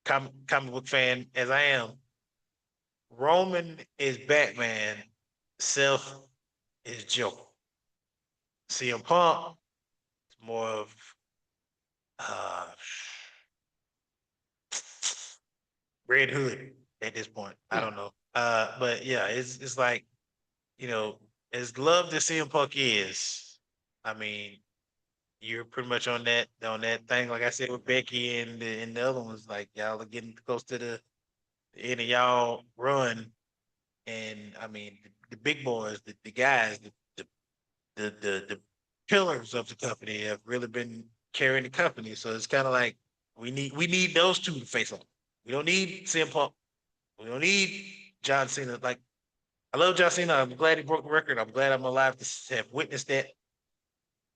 comic book fan as I am, Roman is Batman, Seth is Joker. CM Punk is more of uh, Red Hood at this point. I Yeah. don't know. But yeah, it's like, you know, as loved as CM Punk is, I mean, you're pretty much on that thing, like I said with Becky and the other ones, like y'all are getting close to the end of y'all run. And I mean, the big boys, the guys, the pillars of the company have really been carrying the company. So it's kind of like we need those two to face off. We don't need CM Punk. We don't need John Cena. Like I love John Cena. I'm glad he broke the record. I'm glad I'm alive to have witnessed that.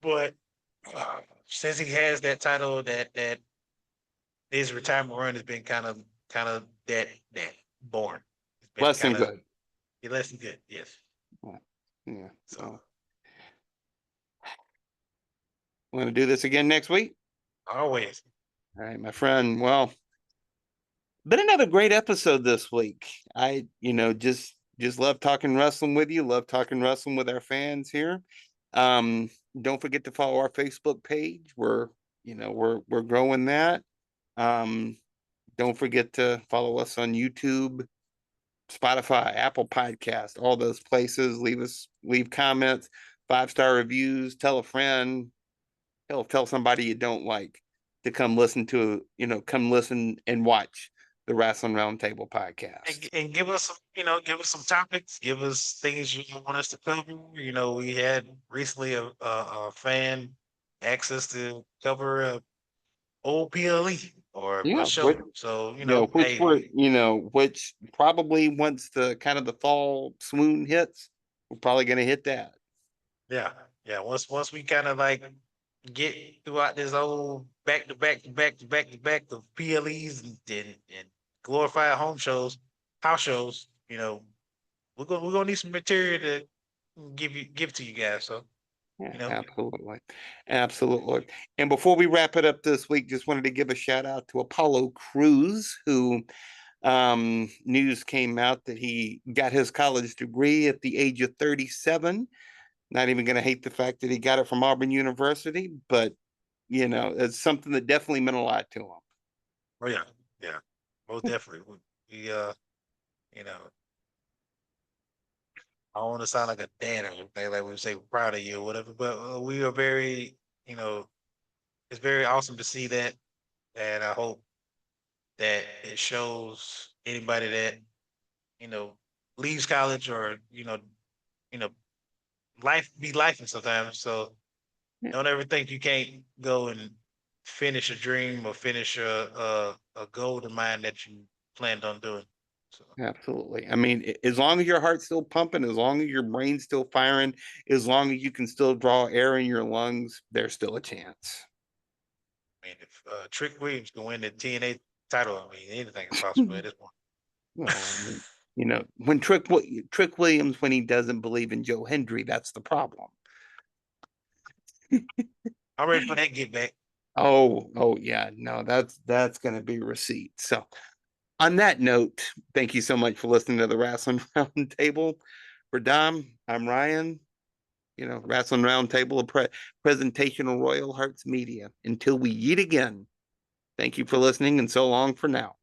But since he has that title, that his retirement run has been kind of that boring. It's been Less than kind of good. less than good. Yes. Yeah. Yeah. So Well, we're going to do this again next week. always. All right, my friend. Well, been another great episode this week. I just love talking wrestling with you. Love talking wrestling with our fans here. Um, don't forget to follow our Facebook page. We're growing that. Um, don't forget to follow us on YouTube, Spotify, Apple Podcast, all those places. Leave comments, 5-star reviews, tell a friend, hell, tell somebody you don't like to come listen to, come listen and watch the Wrasslin Roundtable podcast. And give us some, give us some topics, give us things you want us to cover. We had recently a fan asked us to cover a old PLE or a Yeah, show. So, which were, hey, which probably once the kind of the fall swoon hits, we're probably going to hit that. yeah, yeah. Once we kind of like get throughout this old back to back to back to back to back of PLEs and glorified home shows, house shows, we're gonna need some material to give to you guys. So, Yeah, you know, absolutely. Absolutely. And before we wrap it up this week, just wanted to give a shout out to Apollo Cruz, who news came out that he got his college degree at the age of 37. Not even going to hate the fact that he got it from Auburn University, but it's something that definitely meant a lot to oh yeah, yeah, most definitely. We you know, I don't want to sound like a dad or anything, like we say we're proud of you or whatever, but we are very, it's very awesome to see that, and I hope that it shows anybody that you know leaves college or you know life be life and sometimes. So him. don't ever think you can't go and finish a dream or finish a goal of mine that you planned on doing. So Absolutely. I mean, as long as your heart's still pumping, as long as your brain's still firing, as long as you can still draw air in your lungs, there's still a chance. I mean, if Trick Williams can win the TNA title, I mean anything is possible at this point. Well, I mean, when Trick Williams, when he doesn't believe in Joe Hendry, that's the problem. I'm ready for that get back. Oh yeah, no, that's gonna be receipt. So on that note, thank you so much for listening to the Wrestling Roundtable. For Dom, I'm Ryan. Wrestling Roundtable, presentation of Royal Hearts Media. Until we eat again, thank you for listening, and so long for now.